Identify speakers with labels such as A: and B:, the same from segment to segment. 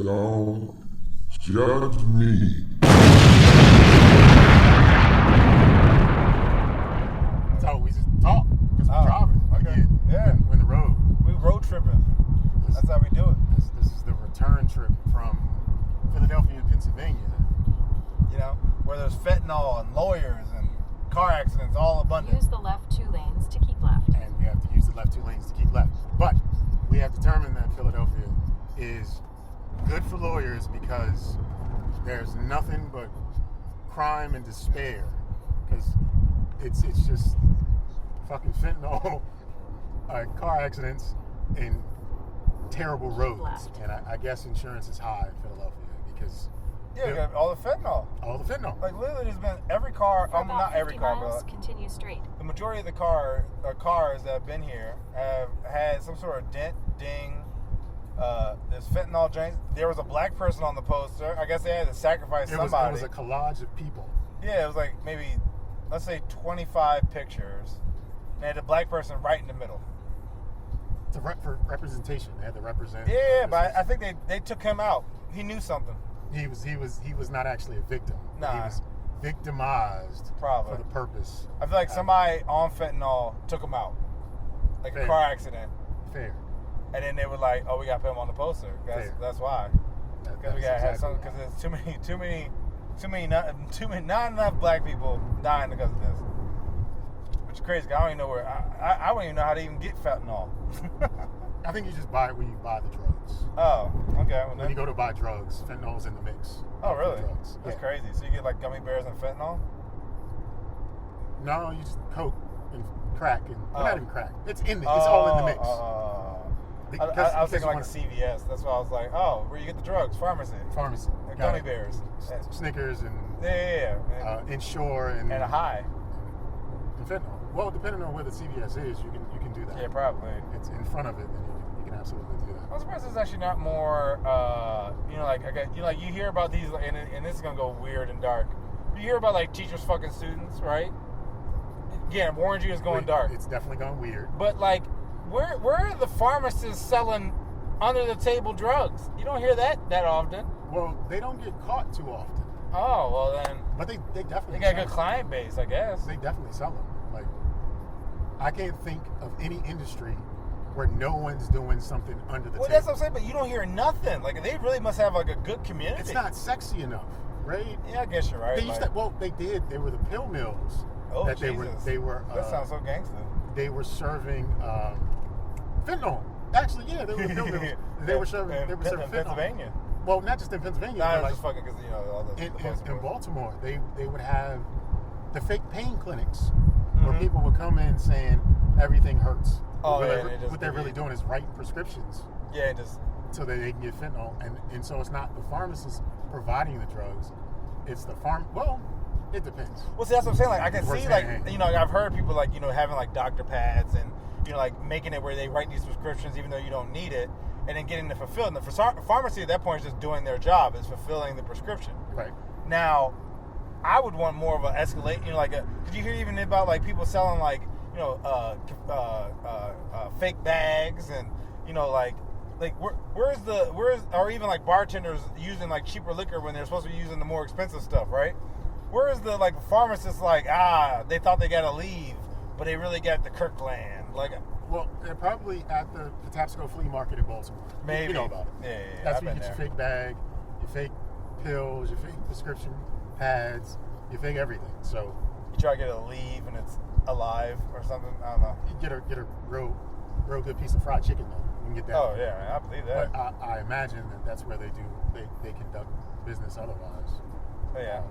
A: Don't judge me.
B: So we just talk because we're driving.
C: Okay. Yeah.
B: We're in the road.
C: We road tripping. That's how we do it.
B: This is the return trip from Philadelphia, Pennsylvania.
C: You know, where there's fentanyl and lawyers and car accidents all abundant.
D: Use the left 2 lanes to keep left.
B: And we have to use the left 2 lanes to keep left. But we have determined that Philadelphia is good for lawyers because there's nothing but crime and despair. Because it's just fucking fentanyl, car accidents, and terrible roads.
D: Left.
B: And I guess insurance is high in Philadelphia because
C: Yeah, you got all the fentanyl.
B: all the fentanyl.
C: Like literally, there's been every car.
D: For about
C: Not
D: 50
C: every car,
D: miles,
C: but
D: continue straight.
C: the majority of the cars that have been here have had some sort of dent, ding. There's fentanyl drains. There was a black person on the poster. I guess they had to sacrifice somebody.
B: It was a collage of people.
C: Yeah, it was like maybe, let's say 25 pictures. And they had a black person right in the middle.
B: For representation. They had to represent.
C: Yeah, but I think they took him out. He knew something.
B: He was not actually a victim.
C: Nah.
B: He was victimized
C: Probably.
B: for the purpose.
C: I feel like somebody on fentanyl took him out. Like
B: Fair.
C: a car accident.
B: Fair.
C: And then they were like, "Oh, we got to put him on the poster." That's why. Because we got to have some. Because there's not enough black people dying because of this. Which is crazy. 'Cause I don't even know where. I don't even know how to even get fentanyl.
B: I think you just buy it when you buy the drugs.
C: Oh, okay. Well,
B: When you go to buy drugs, fentanyl's in the mix.
C: Oh,
B: of the
C: really?
B: Drugs.
C: That's
B: Yeah.
C: crazy. So you get like gummy bears and fentanyl?
B: No, you just coke and crack and not even crack. It's in. It's
C: Oh,
B: all in the mix.
C: I was thinking like a CVS. That's why I was like, oh, where you get the drugs? Pharmacy.
B: Pharmacy.
C: Like
B: Got
C: gummy
B: it.
C: bears.
B: Snickers and
C: Yeah.
B: Insure and
C: And a high.
B: and fentanyl. Well, depending on where the CVS is, you can do that.
C: Yeah, probably.
B: It's in front of it, then you can absolutely do that.
C: I'm surprised there's actually not more, you hear about these, and this is going to go weird and dark. You hear about, like, teachers fucking students, right? Yeah, I warned you it's going dark.
B: It's definitely going weird.
C: But, like, where are the pharmacists selling under-the-table drugs? You don't hear that often.
B: Well, they don't get caught too often.
C: Oh, well then.
B: But they definitely
C: They got a good
B: sell
C: client base, I guess.
B: them. They definitely sell them. Like, I can't think of any industry where no one's doing something under the
C: Well,
B: table.
C: that's what I'm saying, but you don't hear nothing. Like, they really must have, like, a good community.
B: It's not sexy enough, right?
C: Yeah, I guess you're right.
B: They used
C: like-
B: to, well, they did. They were the pill mills
C: Oh,
B: that
C: Jesus.
B: they were.
C: That sounds so gangster.
B: They were serving fentanyl. Actually, yeah, they were the pill mills. They were serving. They were serving
C: in
B: fentanyl.
C: Pennsylvania.
B: Well, not just in Pennsylvania.
C: Nah,
B: but
C: it was
B: like
C: just fucking because, all the
B: in Baltimore, they would have the fake pain clinics where people would come in saying everything hurts.
C: Oh,
B: But
C: yeah,
B: really-
C: they just
B: what they're
C: give
B: really
C: you-
B: doing is writing prescriptions
C: Yeah, just
B: so that they can get fentanyl, and so it's not the pharmacist providing the drugs, it's the Well, it depends.
C: well, see, that's what I'm saying. Like, I can
B: Works
C: see,
B: hand
C: like,
B: in hand.
C: I've heard people like, having like doctor pads and like making it where they write these prescriptions even though you don't need it, and then getting it fulfilled. And the pharmacy at that point is just doing their job, is fulfilling the prescription.
B: Right.
C: Now, I would want more of an escalate. Did you hear even about like people selling like fake bags and or even like bartenders using like cheaper liquor when they're supposed to be using the more expensive stuff, right? Where is the like pharmacist like they thought they got to leave, but they really got the Kirkland
B: Well, they're probably at the Patapsco Flea Market in Baltimore.
C: Maybe.
B: You know about it.
C: Yeah.
B: That's
C: I've
B: where you
C: been
B: get your
C: there.
B: fake bag, your fake pills, your fake prescription pads, your fake everything. So
C: You try to get it to leave and it's alive or something. I don't know.
B: you get a real good piece of fried chicken though. You can get that.
C: Oh yeah, man, I believe that.
B: But I imagine that's where they conduct business otherwise.
C: But yeah,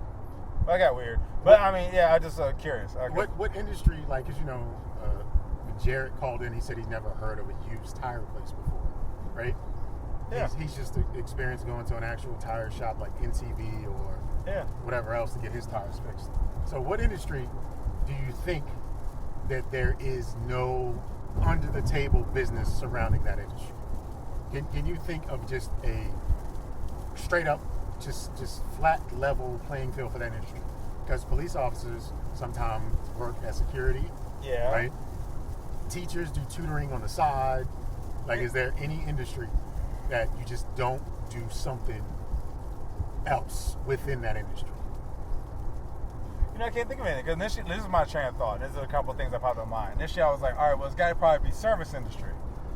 C: but I got weird. But I mean, yeah, I just curious.
B: What industry, like, as when Jared called in, he said he's never heard of a used tire place before, right?
C: Yeah.
B: He's just experienced going to an actual tire shop like NCB or whatever else to get his tires fixed. So what industry do you think that there is no under the table business surrounding that industry? Can you think of just a straight up, just flat level playing field for that industry? Because police officers sometimes work as security,
C: Yeah.
B: right? Teachers do tutoring on the side. Like, is there any industry that you just don't do something else within that industry?
C: I can't think of anything, because initially, this is my train of thought. This is a couple of things that popped in my mind. Initially, I was like, all right, well, it's got to probably be service industry.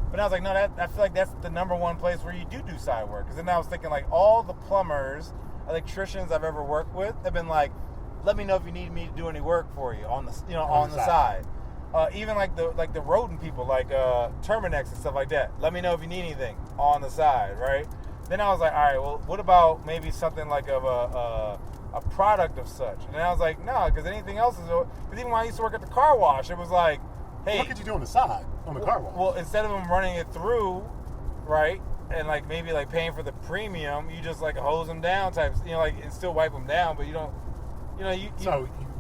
C: But I was like, no, I feel like that's the number one place where you do side work. Because then I was thinking, like, all the plumbers, electricians I've ever worked with have been like, let me know if you need me to do any work for you on the, on the side. Even like the rodent people, like Terminex and stuff like that. Let me know if you need anything on the side, right? Then I was like, all right, well, what about maybe something like of a product of such? And then I was like, no, because anything else is. Because even when I used to work at the car wash, it was like, hey,
B: what could you do on the side on the car wash?
C: Well, instead of them running it through, right, and like maybe like paying for the premium, you just like hose them down types, like and still wipe them down, but you don't,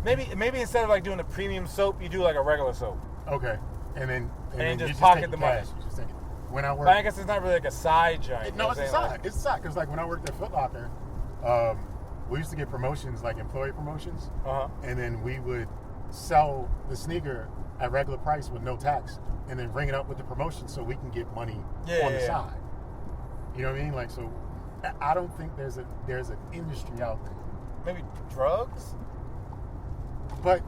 C: maybe instead of like doing a premium soap, you do like a regular soap.
B: Okay, and then
C: just pocket the money.
B: You just take it. When I work,
C: but I guess it's not really like a side joint.
B: No, it's a side. It's a side because like when I worked at Foot Locker, we used to get promotions, like employee promotions, and then we would sell the sneaker at regular price with no tax, and then ring it up with the promotion so we can get money on the side. You know what I mean? Like, so I don't think there's an industry out there.
C: Maybe drugs,
B: but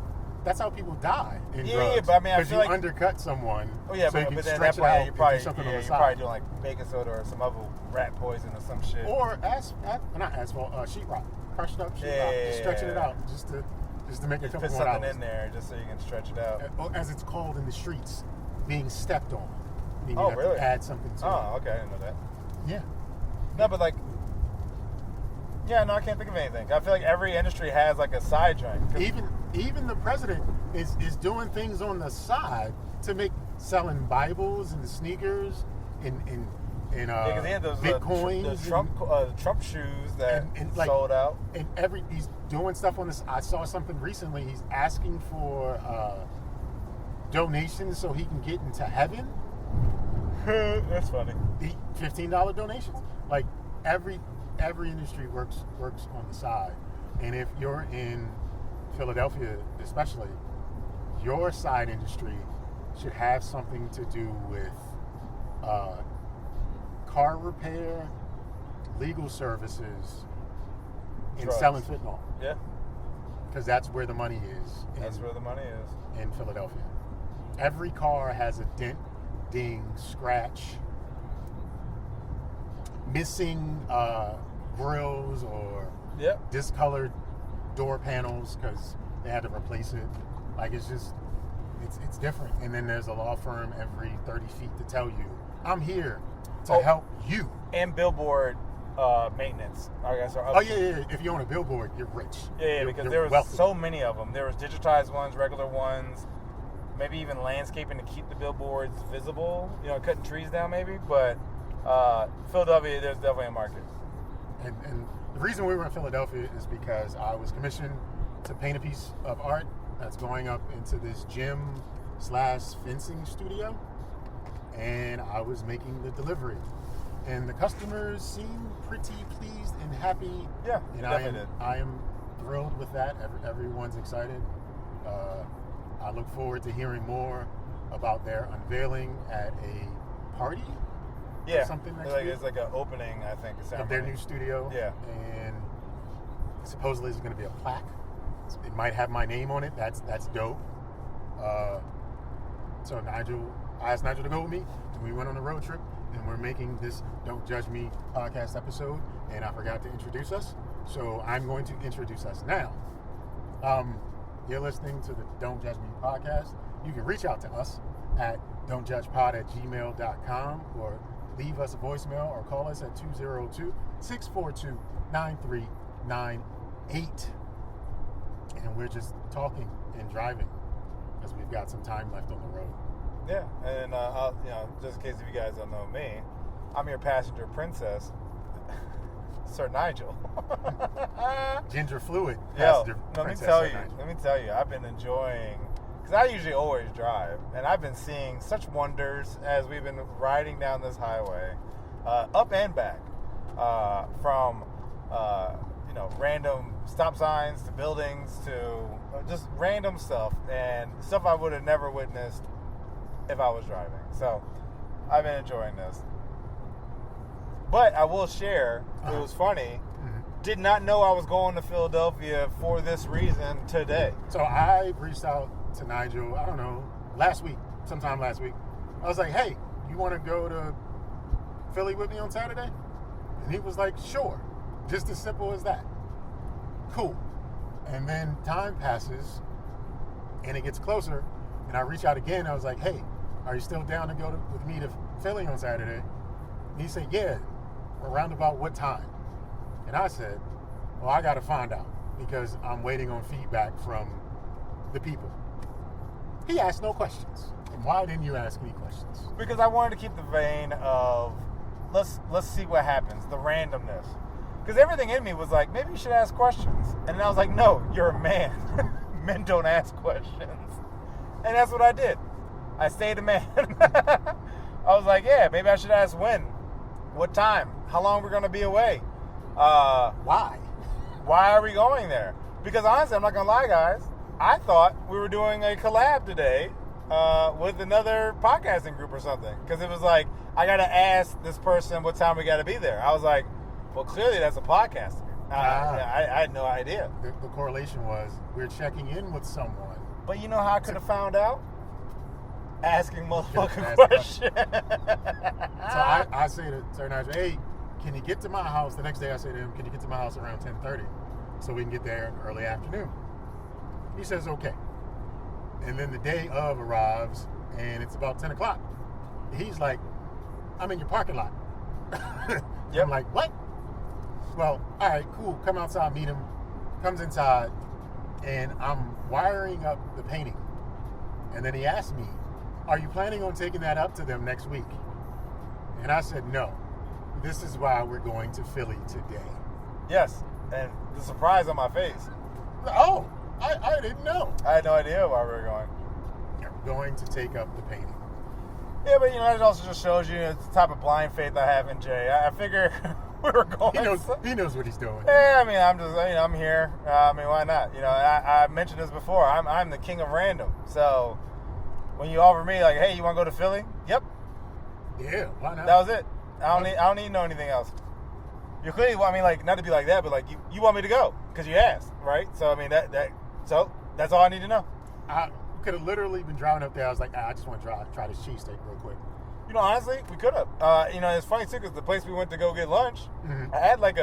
B: that's how people die in drugs.
C: Yeah, but I mean, I feel like
B: undercut someone.
C: Oh yeah,
B: so
C: but then at that point, you're probably
B: probably
C: doing like baking soda or some other rat poison or some shit.
B: Or not asphalt, sheetrock, crushed up sheetrock, just stretching it out, just to make a couple more hours.
C: Put something in there just so you can stretch it out.
B: As it's called in the streets, being stepped on. You
C: have
B: to add something to it.
C: Oh, okay, I didn't know that.
B: Yeah.
C: No, but like, I can't think of anything. I feel like every industry has like a side joint.
B: Even the president is doing things on the side to make selling Bibles and sneakers and
C: because he had those
B: Bitcoins,
C: the Trump shoes that sold out.
B: And he's doing stuff on this. I saw something recently. He's asking for donations so he can get into heaven.
C: That's funny.
B: The $15 donations. Like every industry works on the side, and if you're in Philadelphia, especially, your side industry should have something to do with car repair, legal services, and selling fentanyl.
C: Yeah.
B: Because that's where the money is.
C: That's where the money is.
B: In Philadelphia. Every car has a dent, ding, scratch, missing grills or discolored door panels because they had to replace it. Like, it's just, it's different. And then there's a law firm every 30 feet to tell you, I'm here to help you.
C: And billboard maintenance, I guess.
B: Yeah. If you own a billboard, you're rich.
C: Yeah, because there was wealthy. So many of them. There was digitized ones, regular ones, maybe even landscaping to keep the billboards visible. Cutting trees down maybe. But Philadelphia, there's definitely a market.
B: And the reason we were in Philadelphia is because I was commissioned to paint a piece of art that's going up into this gym/fencing studio, and I was making the delivery, and the customers seemed pretty pleased and happy.
C: Yeah,
B: and
C: definitely
B: I am thrilled with that. Everyone's excited. I look forward to hearing more about their unveiling at a party.
C: Yeah,
B: something next
C: week.
B: It's
C: like an opening, I think,
B: of their new studio.
C: Yeah,
B: and supposedly there's going to be a plaque. It might have my name on it. That's dope. So I asked Nygel to go with me, and we went on a road trip, and we're making this Don't Judge Me podcast episode, and I forgot to introduce us, so I'm going to introduce us now. You're listening to the Don't Judge Me podcast. You can reach out to us at don'tjudgepod@gmail.com or leave us a voicemail or call us at 202-642-9398. And we're just talking and driving because we've got some time left on the road.
C: Yeah, and just in case if you guys don't know me, I'm your passenger princess, Sir Nygel.
B: Ginger fluid.
C: Let me tell you, I've been enjoying, because I usually always drive, and I've been seeing such wonders as we've been riding down this highway, up and back, from random stop signs to buildings to just random stuff, and stuff I would have never witnessed if I was driving. So I've been enjoying this. But I will share, it was funny. Did not know I was going to Philadelphia for this reason today.
B: So I reached out to Nygel, I don't know, sometime last week. I was like, hey, you want to go to Philly with me on Saturday? And he was like, sure. Just as simple as that. Cool. And then time passes and it gets closer. And I reach out again. I was like, hey, are you still down to go with me to Philly on Saturday? And he said, yeah. Around about what time? And I said, well, I got to find out because I'm waiting on feedback from the people. He asked no questions. And why didn't you ask any questions?
C: Because I wanted to keep the vein of let's see what happens, the randomness. Because everything in me was like, maybe you should ask questions. And then I was like, no, you're a man. Men don't ask questions. And that's what I did. I stayed a man. I was like, yeah, maybe I should ask when, what time, how long we're going to be away.
B: Why?
C: Why are we going there? Because honestly, I'm not going to lie, guys. I thought we were doing a collab today with another podcasting group or something. Because it was like, I got to ask this person what time we got to be there. I was like, well, clearly that's a podcaster. I had no idea.
B: The correlation was we're checking in with someone.
C: But you know how I could have found out? Asking motherfucking questions.
B: So I say to Nygel, hey, can you get to my house? The next day I say to him, can you get to my house around 10:30 so we can get there in early afternoon? He says, okay. And then the day of arrives and it's about 10 o'clock. He's like, I'm in your parking lot.
C: Yep.
B: I'm like, what? Well, all right, cool. Come outside, meet him. Comes inside and I'm wiring up the painting. And then he asked me, are you planning on taking that up to them next week? And I said, no. This is why we're going to Philly today.
C: Yes, and the surprise on my face.
B: Oh, I didn't know.
C: I had no idea why we were going.
B: You're going to take up the painting.
C: Yeah, but it also just shows you the type of blind faith I have in Jay. I figure we were going.
B: He knows what he's doing.
C: Yeah, I mean, I'm here. Why not? I mentioned this before. I'm the king of random. So when you offer me like, hey, you want to go to Philly? Yep.
B: Yeah, why not?
C: That was it. I don't need to know anything else. You clearly, not to be like that, but like you want me to go because you asked, right? So so that's all I need to know.
B: I could have literally been driving up there. I was like, I just want to try this cheesesteak real quick.
C: Honestly, we could have. It's funny too because the place we went to go get lunch, I had like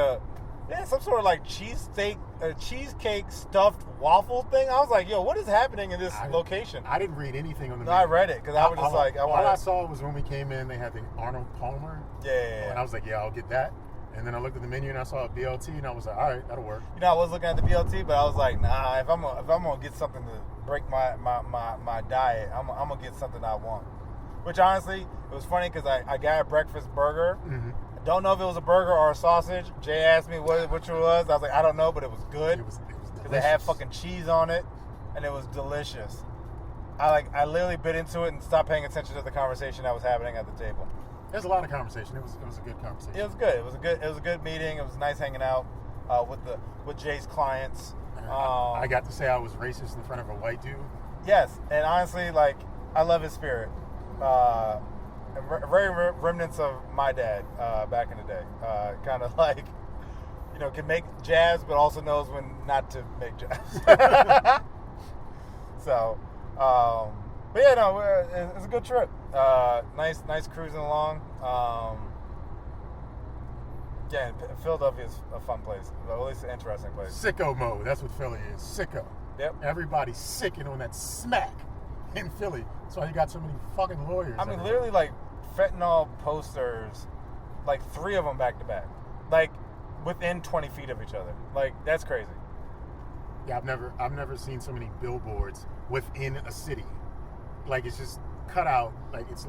C: some sort of like cheesesteak, cheesecake stuffed waffle thing. I was like, yo, what is happening in this location?
B: I didn't read anything on the
C: No,
B: menu.
C: I read it because I was just like,
B: all I saw was when we came in, they had the Arnold Palmer.
C: Yeah.
B: And I was like, yeah, I'll get that. And then I looked at the menu and I saw a BLT and I was like, all right, that'll work.
C: I was looking at the BLT, but I was like, nah, if I'm gonna get something to break my diet, I'm gonna get something I want. Which honestly, it was funny because I got a breakfast burger. I don't know if it was a burger or a sausage. Jay asked me which it was. I was like, I don't know, but it was good.
B: It was delicious.
C: Because it had fucking cheese on it, and it was delicious. I literally bit into it and stopped paying attention to the conversation that was happening at the table.
B: There's a lot of conversation. It was a good conversation.
C: It was good. It was a good meeting. It was nice hanging out with Jay's clients.
B: I got to say I was racist in front of a white dude.
C: Yes, and honestly, I love his spirit. Very remnants of my dad back in the day. Kind of like, can make jabs, but also knows when not to make jabs. So, but yeah, no, it's a good trip. Nice cruising along. Yeah, Philadelphia is a fun place, or at least an interesting place.
B: Sicko mode. That's what Philly is. Sicko.
C: Yep.
B: Everybody's sicking on that smack in Philly. That's why you got so many fucking lawyers.
C: Literally, fentanyl posters, 3 of them back to back, within 20 feet of each other. That's crazy.
B: Yeah, I've never seen so many billboards within a city. It's just cut out. It's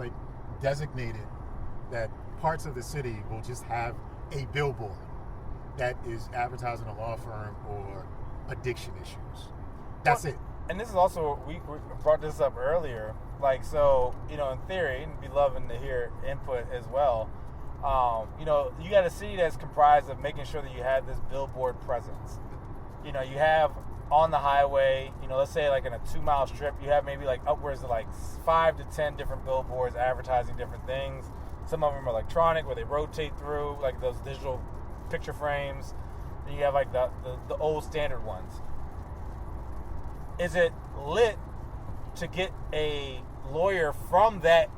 B: designated that parts of the city will just have a billboard that is advertising a law firm or addiction issues. That's it.
C: And this is also, we brought this up earlier. In theory, and be loving to hear input as well. You got a city that's comprised of making sure that you have this billboard presence. You have on the highway, let's say in a 2-mile strip, you have maybe upwards of 5 to 10 different billboards advertising different things. Some of them are electronic, where they rotate through, like those digital picture frames. Then you have like the old standard ones. Is it lit to get a lawyer from that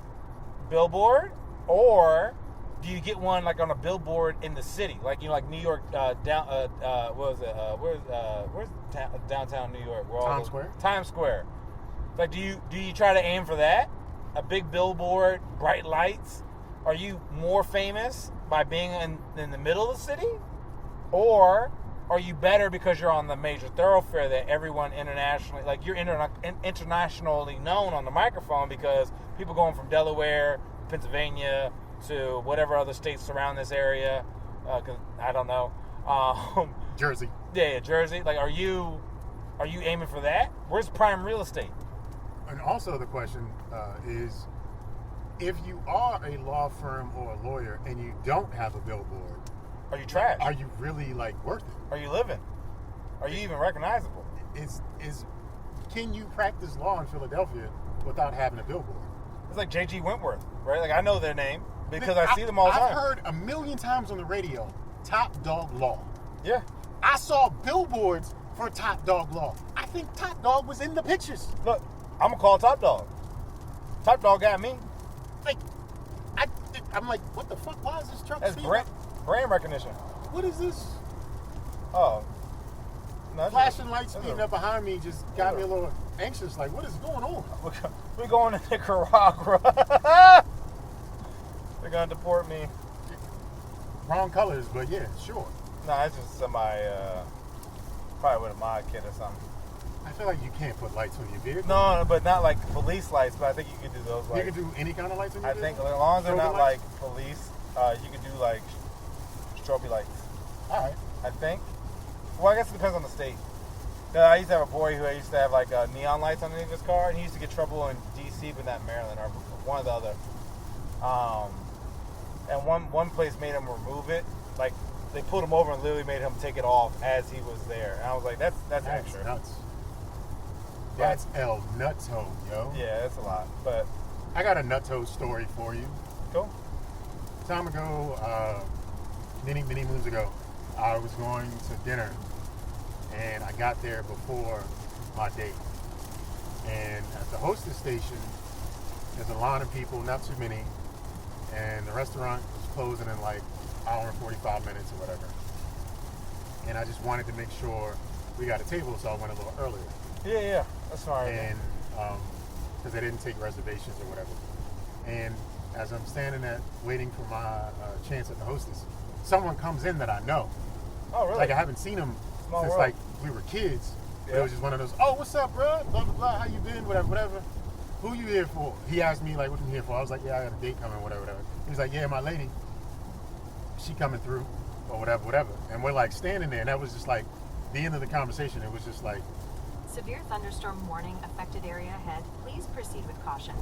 C: billboard, or do you get one like on a billboard in the city, like like New York down? What was it? Where's downtown New York?
B: Times Square.
C: Times Square. Like, do you try to aim for that? A big billboard, bright lights. Are you more famous by being in the middle of the city, or are you better because you're on the major thoroughfare that everyone internationally, like you're internationally known on the microphone because people going from Delaware, Pennsylvania, to whatever other states surround this area? Cause I don't know.
B: Jersey.
C: Yeah, Jersey. Like, are you aiming for that? Where's prime real estate?
B: And also the question is, if you are a law firm or a lawyer and you don't have a billboard,
C: are you trash?
B: Are you really like worth it?
C: Are you living? Are you even recognizable?
B: Can you practice law in Philadelphia without having a billboard?
C: It's like J.G. Wentworth, right? Like, I know their name because I see them all the time.
B: I've heard a million times on the radio, Top Dog Law.
C: Yeah.
B: I saw billboards for Top Dog Law. I think Top Dog was in the pictures.
C: Look, I'm going to call Top Dog. Top Dog got me.
B: Like, I'm like, what the fuck? Why is this truck
C: That's
B: speeding?
C: brand recognition.
B: What is this?
C: Oh. No,
B: Flashing lights speeding up behind me just got me a little anxious. Like, what is going on?
C: We're going to Nicaragua. They're going to deport me.
B: Wrong colors, but yeah, sure.
C: Nah, it's just somebody, probably with a mod kit or something.
B: I feel like you can't put lights on your vehicle.
C: No, but not like police lights, but I think you can do those lights.
B: You can do any kind of lights on your
C: I
B: vehicle?
C: think as long as they're not
B: Strobe
C: like
B: lights?
C: police, you can do like strobe lights.
B: All right.
C: I think. Well, I guess it depends on the state. I used to have a boy who used to have like neon lights underneath his car, and he used to get trouble in D.C., but not Maryland, or one or the other. And one place made him remove it. Like, they pulled him over and literally made him take it off as he was there. And I was like, that's extra.
B: Nuts. That's El Nutto, yo.
C: Yeah, that's a lot. But
B: I got a Nutto story for you.
C: cool.
B: Time ago, many moons ago, I was going to dinner, and I got there before my date. And at the hostess station, there's a line of people, not too many, and the restaurant was closing in like an hour and 45 minutes or whatever. And I just wanted to make sure we got a table, so I went a little earlier.
C: Yeah, that's smart.
B: And because they didn't take reservations or whatever. And as I'm standing there waiting for my chance at the hostess, someone comes in that I know.
C: Oh, really?
B: Like, I haven't seen him
C: Small
B: since
C: world.
B: like we were kids.
C: Yeah.
B: It was just one of those, oh, what's up, bro? Blah, blah, blah, how you been? Whatever. Who you here for? He asked me, like, what you here for? I was like, yeah, I got a date coming, whatever. He was like, yeah, my lady, she coming through, or whatever. And we're like standing there, and that was just like the end of the conversation. It was just like,
D: Severe thunderstorm warning affected area ahead. Please proceed with caution.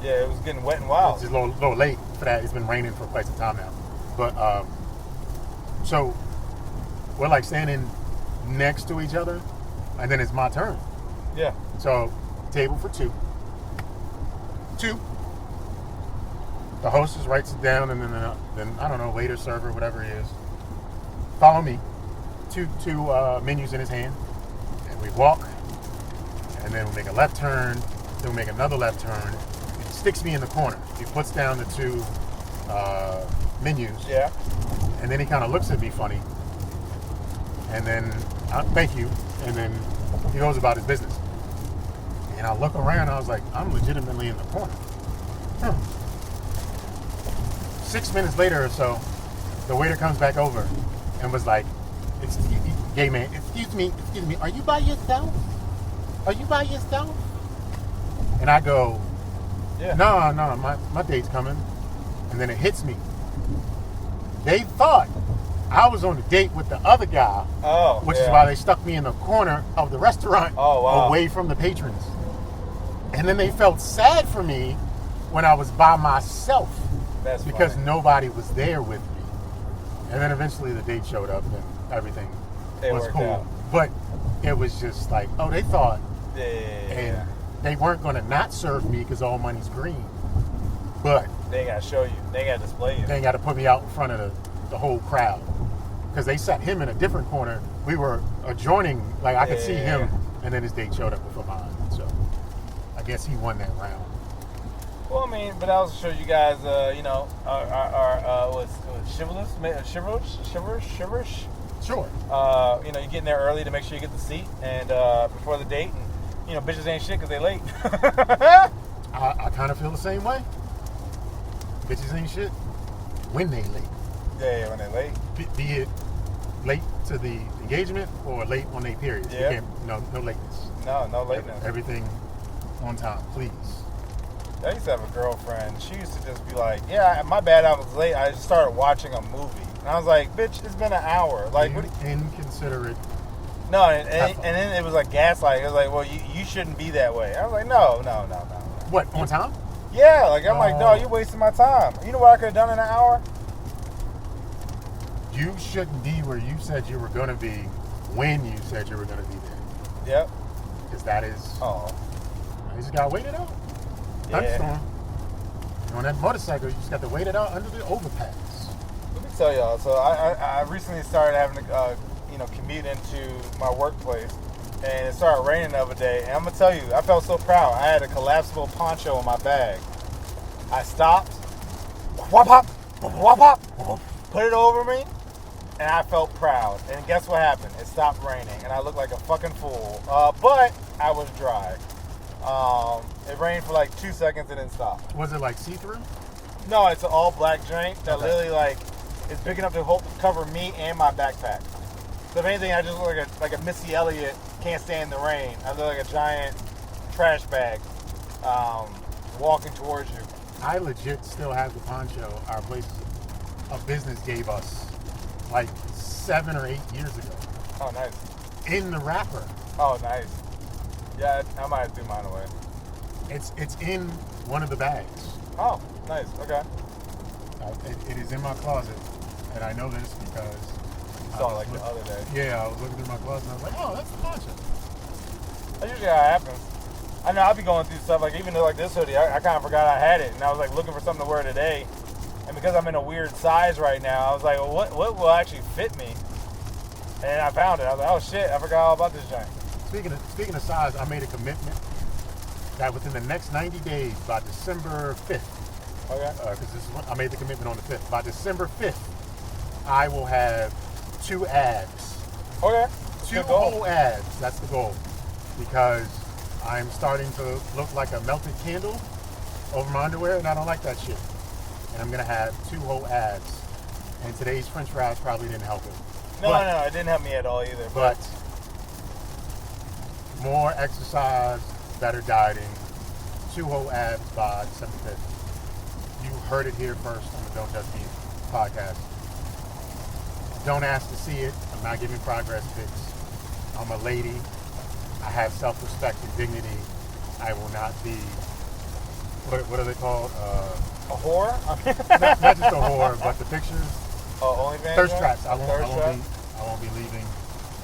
C: Yeah, it was getting wet and wild.
B: it's just a little late for that. It's been raining for quite some time now. But, so we're like standing next to each other, and then it's my turn.
C: Yeah.
B: So, table for two. The hostess writes it down, and then I don't know, waiter, server, whatever he is, follow me. Two menus in his hand, and we walk, and then we make a left turn, then we make another left turn. He sticks me in the corner. He puts down the two menus.
C: Yeah.
B: And then he kind of looks at me funny, and then thank you, and then he goes about his business. And I look around, I was like, I'm legitimately in the corner. 6 minutes later or so, the waiter comes back over and was like, gay man, excuse me, are you by yourself? And I go,
C: Yeah.
B: no, my date's coming. And then it hits me. They thought I was on a date with the other guy, which is why they stuck me in the corner of the restaurant, away from the patrons. And then they felt sad for me when I was by myself.
C: That's
B: because
C: funny.
B: nobody was there with me. And then eventually the date showed up and everything was
C: worked
B: cool.
C: out.
B: But it was just like, oh, they thought,
C: Yeah.
B: and they weren't going to not serve me because all money's green. But
C: they got to show you. They got to display you.
B: they ain't got to put me out in front of the whole crowd. Because they sat him in a different corner. We were adjoining, like I could see him, and then his date showed up before mine. So I guess he won that round.
C: Well, I mean, but I also show you guys, you know, our chivalrous.
B: Sure.
C: You know, you're getting there early to make sure you get the seat, and before the date, and you know, bitches ain't shit because they late.
B: I kind of feel the same way. Bitches ain't shit when they late.
C: Yeah, when they late.
B: Be it late to the engagement or late on their period.
C: Yeah.
B: No lateness.
C: No lateness.
B: Everything on time, please.
C: I used to have a girlfriend. She used to just be like, "Yeah, my bad, I was late. I just started watching a movie." And I was like, "Bitch, it's been an hour." Like, what?
B: Inconsiderate.
C: No, and then it was like gaslighting. It was like, "Well, you shouldn't be that way." I was like, "No."
B: What, on time?
C: Yeah, like I'm like, "No, you're wasting my time." You know what I could have done in an hour?
B: You shouldn't be where you said you were going to be when you said you were going to be there.
C: Yep.
B: Because that is.
C: Oh.
B: You just got to wait it out. Thunderstorm. You're on that motorcycle, you just got to wait it out under the overpass.
C: Let me tell y'all. So I recently started having to, commute into my workplace, and it started raining the other day. And I'm gonna tell you, I felt so proud. I had a collapsible poncho in my bag. I stopped, whop hop, put it over me, and I felt proud. And guess what happened? It stopped raining, and I looked like a fucking fool. But I was dry. It rained for like 2 seconds and then stopped.
B: Was it like see-through?
C: No, it's an all black joint that literally like is big enough to cover me and my backpack. So if anything, I just look like a Missy Elliott, can't stand the rain. I look like a giant trash bag walking towards you.
B: I legit still have the poncho our place of business gave us like 7 or 8 years ago.
C: Oh, nice.
B: In the wrapper.
C: Oh, nice. Yeah, I might have threw mine away.
B: It's in one of the bags.
C: Oh, nice. Okay.
B: It is in my closet, and I know this because
C: you saw it like the other day.
B: Yeah, I was looking through my closet and I was like, oh, that's the poncho.
C: That's usually how it happens. I know I'll be going through stuff like even though like this hoodie, I kind of forgot I had it, and I was like looking for something to wear today, and because I'm in a weird size right now, I was like, well, what will actually fit me? And I found it. I was like, oh shit, I forgot all about this joint.
B: Speaking of size, I made a commitment that within the next 90 days, by December 5th,
C: okay,
B: because this is when I made the commitment on the 5th. By December 5th, I will have 2 abs.
C: Okay.
B: 2 whole abs. That's the goal. Because I'm starting to look like a melted candle over my underwear, and I don't like that shit. And I'm gonna have 2 whole abs. And today's French fries probably didn't help it.
C: No, it didn't help me at all either.
B: But more exercise, better dieting, 2 whole abs by December 5th. You heard it here first on the Don't Judge Me podcast. Don't ask to see it. I'm not giving progress pics. I'm a lady. I have self-respect and dignity. I will not be, what are they called?
C: A whore?
B: not just a whore, but the pictures.
C: Oh, OnlyFans?
B: Thirst traps. I won't be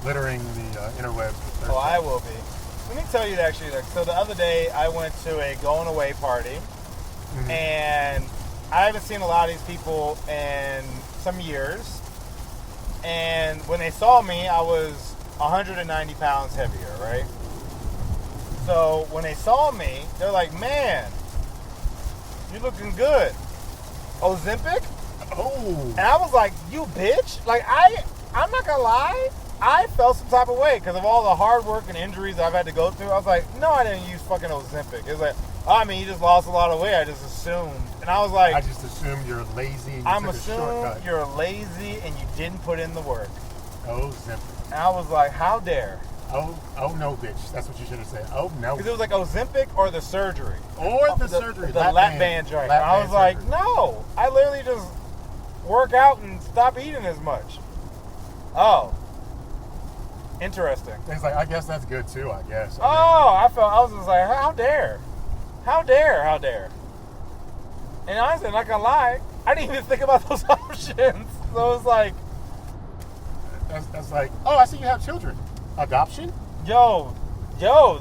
B: littering the interwebs with thirst traps.
C: I will be. Let me tell you actually, so the other day I went to a going away party, and I haven't seen a lot of these people in some years, and when they saw me, I was 190 pounds heavier, right? So when they saw me, they're like, man, you're looking good. Ozempic?
B: Oh.
C: And I was like, you bitch? Like, I'm not gonna lie, I felt some type of way because of all the hard work and injuries I've had to go through. I was like, no, I didn't use fucking Ozempic. It was like, oh, I mean, you just lost a lot of weight. I just assumed. And I was like,
B: I just assumed you're lazy and you took a shortcut.
C: You're lazy and you didn't put in the work.
B: Ozempic.
C: And I was like, how dare?
B: Oh no, bitch. That's what you should have said. Oh no.
C: Because it was like Ozempic or the surgery.
B: Or the surgery.
C: The lap band joint. And I was like, no. I literally just work out and stop eating as much. Oh. Interesting.
B: It's like, I guess that's good too, I guess.
C: I was just like, how dare? How dare? And honestly, I'm not gonna lie, I didn't even think about those options. So it was like,
B: that's like, oh, I see you have children. Adoption?
C: Yo,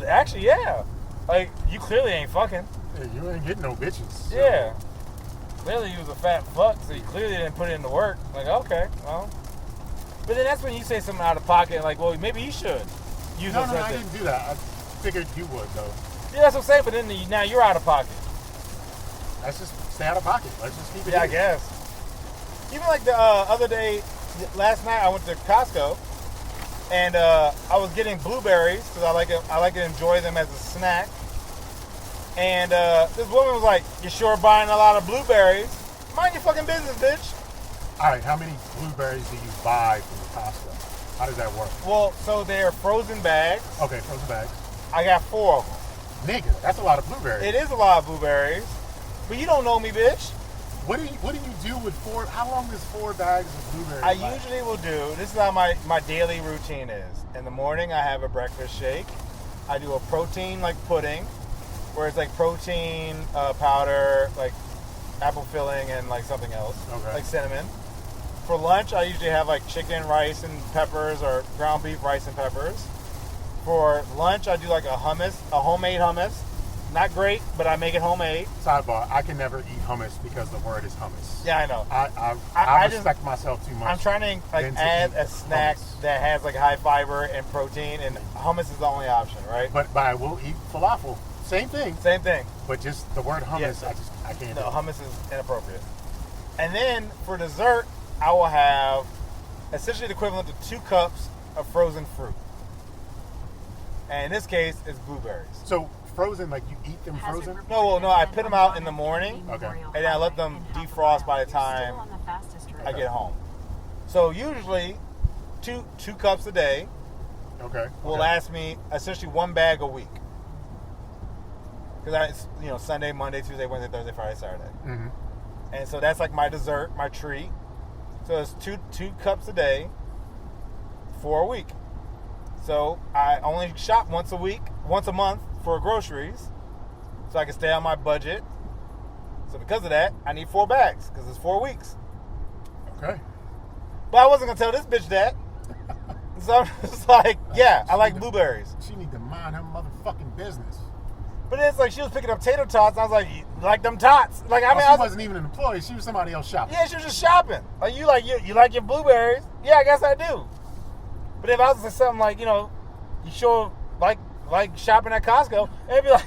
C: actually, yeah. Like, you clearly ain't fucking.
B: Yeah, you ain't getting no bitches. So.
C: Yeah. Clearly he was a fat fuck, so he clearly didn't put it into work. Like, okay, well. But then that's when you say something out of pocket, like, well, maybe he should use
B: No,
C: something.
B: I didn't do that. I figured you would, though.
C: Yeah, that's what I'm saying, but then now you're out of pocket.
B: Let's just stay out of pocket. Let's just keep it
C: Yeah, I
B: here.
C: guess. Even like the other day, last night I went to Costco, and I was getting blueberries because I like to enjoy them as a snack. And this woman was like, "You sure buying a lot of blueberries? Mind your fucking business, bitch."
B: All right, how many blueberries do you buy from Costco? How does that work?
C: Well, so they're frozen bags.
B: Okay, frozen bags.
C: I got 4 of them.
B: Nigga, that's a lot of blueberries.
C: It is a lot of blueberries, but you don't know me, bitch.
B: What do you do with 4? How long is 4 bags of blueberries?
C: I
B: last?
C: usually will do, this is how my daily routine is. In the morning, I have a breakfast shake. I do a protein like pudding, where it's like protein powder, like apple filling, and like something else,
B: Okay.
C: like cinnamon. For lunch, I usually have like chicken, rice, and peppers, or ground beef, rice, and peppers. For lunch, I do like a homemade hummus. Not great, but I make it homemade.
B: Sidebar, I can never eat hummus because the word is hummus.
C: Yeah, I know.
B: I respect myself too much.
C: I'm trying to like
B: than to
C: add
B: eat
C: a snack
B: hummus.
C: that has like high fiber and protein, and hummus is the only option, right?
B: But I will eat falafel. Same thing.
C: Same thing.
B: But just the word hummus,
C: Yeah.
B: I can't
C: No,
B: do it.
C: hummus is inappropriate. And then for dessert, I will have essentially the equivalent to 2 cups of frozen fruit. And in this case, it's blueberries.
B: So frozen, like you eat them frozen?
C: No, I put them out in the morning,
B: Okay.
C: and then I let them defrost by the time I get home. So usually, two cups a day
B: Okay.
C: will
B: okay.
C: last me essentially 1 bag a week. Because Sunday, Monday, Tuesday, Wednesday, Thursday, Friday, Saturday.
B: Mm-hmm.
C: And so that's like my dessert, my treat. So it's two cups a day for a week. So I only shop once a month for groceries, so I can stay on my budget. So because of that, I need 4 bags because it's 4 weeks.
B: Okay.
C: But I wasn't gonna tell this bitch that. So I'm just like, yeah, I like blueberries.
B: She need to mind her motherfucking business.
C: But it's like she was picking up tater tots, and I was like, you like them tots? Like I mean,
B: She wasn't even an employee. She was somebody else shopping.
C: yeah, she was just shopping. Like you like your blueberries? Yeah, I guess I do. But if I was to say something like, you sure like shopping at Costco, it'd be like,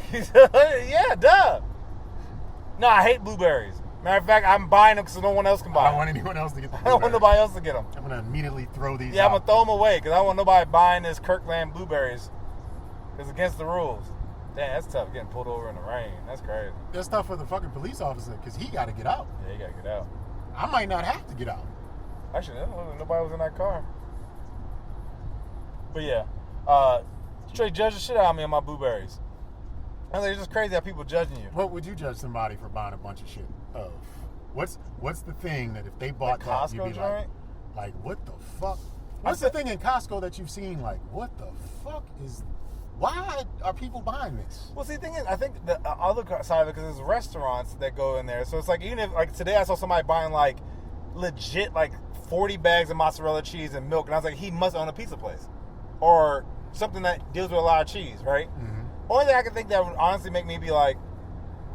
C: yeah, duh. No, I hate blueberries. Matter of fact, I'm buying them because no one else can buy
B: I
C: them.
B: don't want anyone else to get the
C: I don't want
B: blueberries.
C: nobody else to get them.
B: I'm going to immediately throw these
C: Yeah, I'm
B: out.
C: going to throw them away because I don't want nobody buying this Kirkland blueberries. It's against the rules. Damn, that's tough getting pulled over in the rain. That's crazy.
B: That's tough for the fucking police officer because he got to get out.
C: Yeah, you got to get out.
B: I might not have to get out.
C: Actually, nobody was in that car. But yeah, straight judge the shit out of me on my blueberries. I think it's just crazy how people judging you.
B: What would you judge somebody for buying a bunch of shit of? What's the thing that if they bought
C: The
B: that, you'd
C: Costco
B: be
C: joint?
B: like, what the fuck? What's the thing in Costco that you've seen like, what the fuck is, why are people buying this?
C: Well, see, the thing is, I think the other side of it, because there's restaurants that go in there. So it's like, even if, like today I saw somebody buying like legit like 40 bags of mozzarella cheese and milk, and I was like, he must own a pizza place. Or something that deals with a lot of cheese, right?
B: Mm-hmm.
C: Only thing I can think that would honestly make me be like,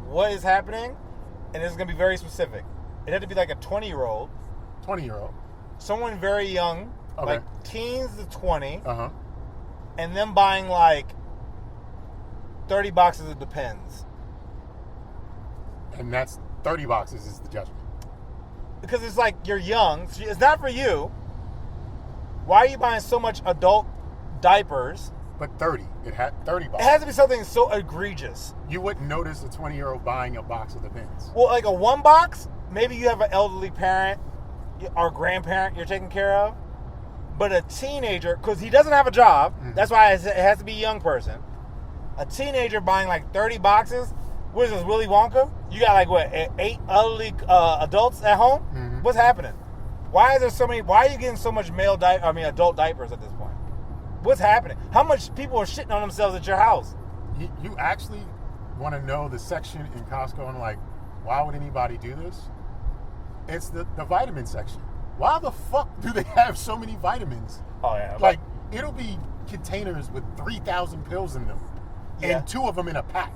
C: what is happening? And this is going to be very specific. It had to be like a 20-year-old.
B: 20-year-old.
C: Someone very young,
B: Okay.
C: like teens to 20,
B: Uh-huh.
C: and them buying like 30 boxes of Depends.
B: And that's 30 boxes is the judgment.
C: Because it's like, you're young. So it's not for you. Why are you buying so much adult diapers?
B: But 30. It had 30
C: It
B: boxes.
C: has to be something so egregious.
B: You wouldn't notice a 20-year-old buying a box of the bins.
C: Well, like a 1 box, maybe you have an elderly parent or grandparent you're taking care of. But a teenager, because he doesn't have a job, that's why it has to be a young person. A teenager buying like 30 boxes, what is this, Willy Wonka? You got like, what, 8 elderly adults at home?
B: Mm-hmm.
C: What's happening? Why are you getting so much adult diapers at this point? What's happening? How much people are shitting on themselves at your house?
B: You actually want to know the section in Costco and like, why would anybody do this? It's the vitamin section. Why the fuck do they have so many vitamins?
C: Oh, yeah.
B: Like, it'll be containers with 3,000 pills in them,
C: Yeah.
B: and 2 of them in a pack.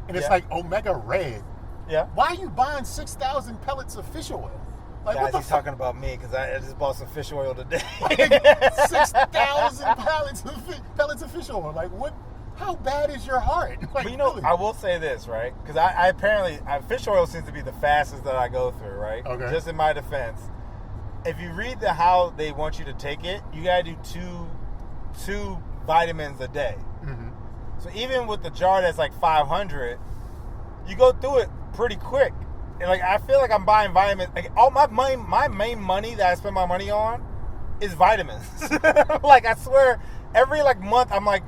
B: And it's
C: Yeah.
B: like Omega Red.
C: Yeah.
B: Why are you buying 6,000 pellets of fish oil? Like,
C: Guys,
B: what the
C: he's
B: fuck?
C: talking about me because I just bought some fish oil today.
B: 6,000 pellets of fish oil. Like, what? How bad is your heart? Like,
C: But you know,
B: really?
C: I will say this, right? Because I apparently fish oil seems to be the fastest that I go through, right?
B: Okay.
C: Just in my defense, if you read how they want you to take it, you gotta do two vitamins a day.
B: Mm-hmm.
C: So even with the jar that's like 500, you go through it pretty quick. And like I feel like I'm buying vitamins. Like all my main money that I spend my money on is vitamins. Like I swear, every like month I'm like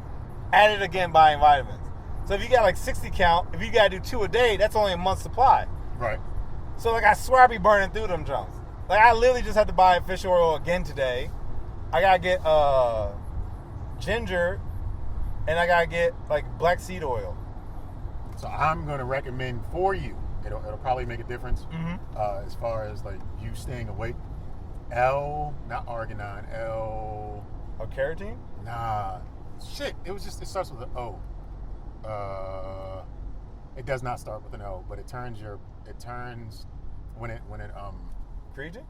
C: at it again buying vitamins. So if you got like 60 count, if you gotta do 2 a day, that's only a month's supply.
B: Right.
C: So like I swear I be burning through them junks. Like I literally just had to buy fish oil again today. I gotta get ginger, and I gotta get like black seed oil.
B: So I'm going to recommend for you. It'll probably make a difference
C: Mm-hmm.
B: as far as like you staying awake. Not arginine.
C: Oh, carotene?
B: Nah. Shit. It starts with an O. It does not start with an O, but it turns when it
C: Creatine?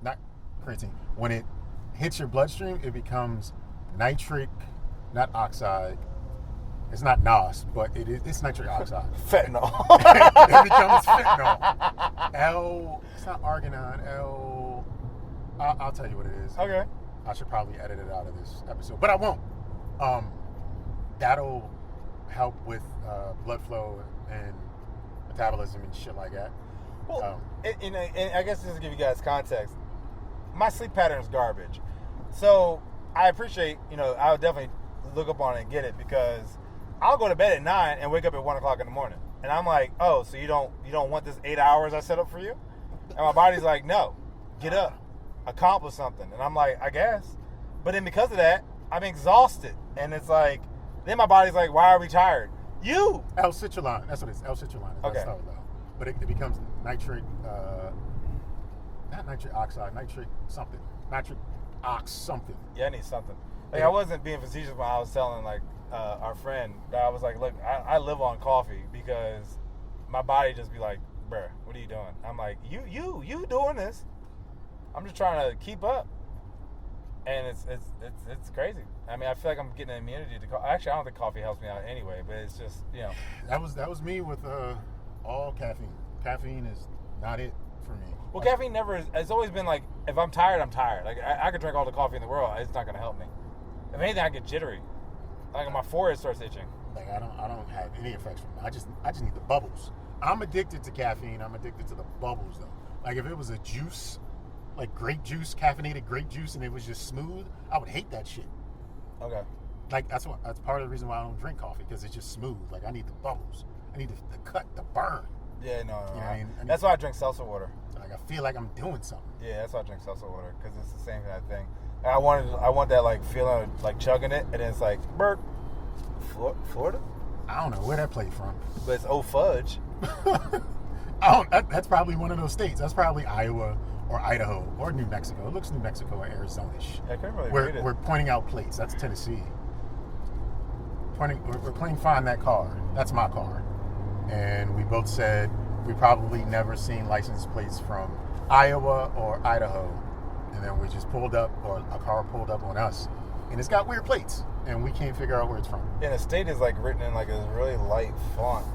B: not creatine. When it hits your bloodstream, it becomes nitric, not oxide. It's not NOS, but it's nitric oxide.
C: Fentanyl.
B: It becomes fentanyl. It's not arginine. I'll tell you what it is.
C: Okay.
B: I should probably edit it out of this episode, but I won't. That'll help with blood flow and metabolism and shit like that.
C: Well, and I guess just to give you guys context, my sleep pattern is garbage. So I appreciate, I would definitely look up on it and get it because I'll go to bed at 9 and wake up at 1 o'clock in the morning. And I'm like, oh, so you don't want this 8 hours I set up for you? And my body's like, no, get up, accomplish something. And I'm like, I guess. But then because of that, I'm exhausted. And it's like, then my body's like, why are we tired? You!
B: L-citrulline, that's what it is. L-citrulline.
C: Okay.
B: That's though. But it becomes nitric, not nitric oxide, nitric something. Nitric ox something.
C: Yeah, I need something. Like I wasn't being facetious when I was telling like our friend that I was like, look, I live on coffee because my body just be like, bruh, what are you doing? I'm like, you doing this? I'm just trying to keep up, and it's crazy. I mean, I feel like I'm getting an immunity to coffee. Actually, I don't think coffee helps me out anyway, but it's just
B: That was me with all caffeine. Caffeine is not it for me.
C: Well, caffeine it's always been like, if I'm tired, I'm tired. Like I could drink all the coffee in the world, it's not gonna help me. If anything, I get jittery. Like my forehead starts itching.
B: Like I don't have any effects from it. I just need the bubbles. I'm addicted to caffeine. I'm addicted to the bubbles though. Like if it was a juice, like grape juice, caffeinated grape juice, and it was just smooth, I would hate that shit.
C: Okay.
B: Like that's part of the reason why I don't drink coffee, because it's just smooth. Like I need the bubbles. I need the cut, the burn.
C: Yeah, no.
B: You know what I mean?
C: That's why I drink seltzer water.
B: Like I feel like I'm doing something.
C: Yeah, that's why I drink seltzer water, because it's the same kind of thing. And I want that like feeling of like chugging it, and then it's like, Bert, Florida?
B: I don't know where that played from.
C: But it's old fudge.
B: That's probably one of those states. That's probably Iowa or Idaho or New Mexico. It looks New Mexico or Arizona-ish.
C: I couldn't really read it.
B: We're pointing out plates. That's Tennessee. We're playing find that car. That's my car. And we both said we probably never seen license plates from Iowa or Idaho. And then we just pulled up, or a car pulled up on us. And it's got weird plates. And we can't figure out where it's from.
C: And the state is like written in like a really light font.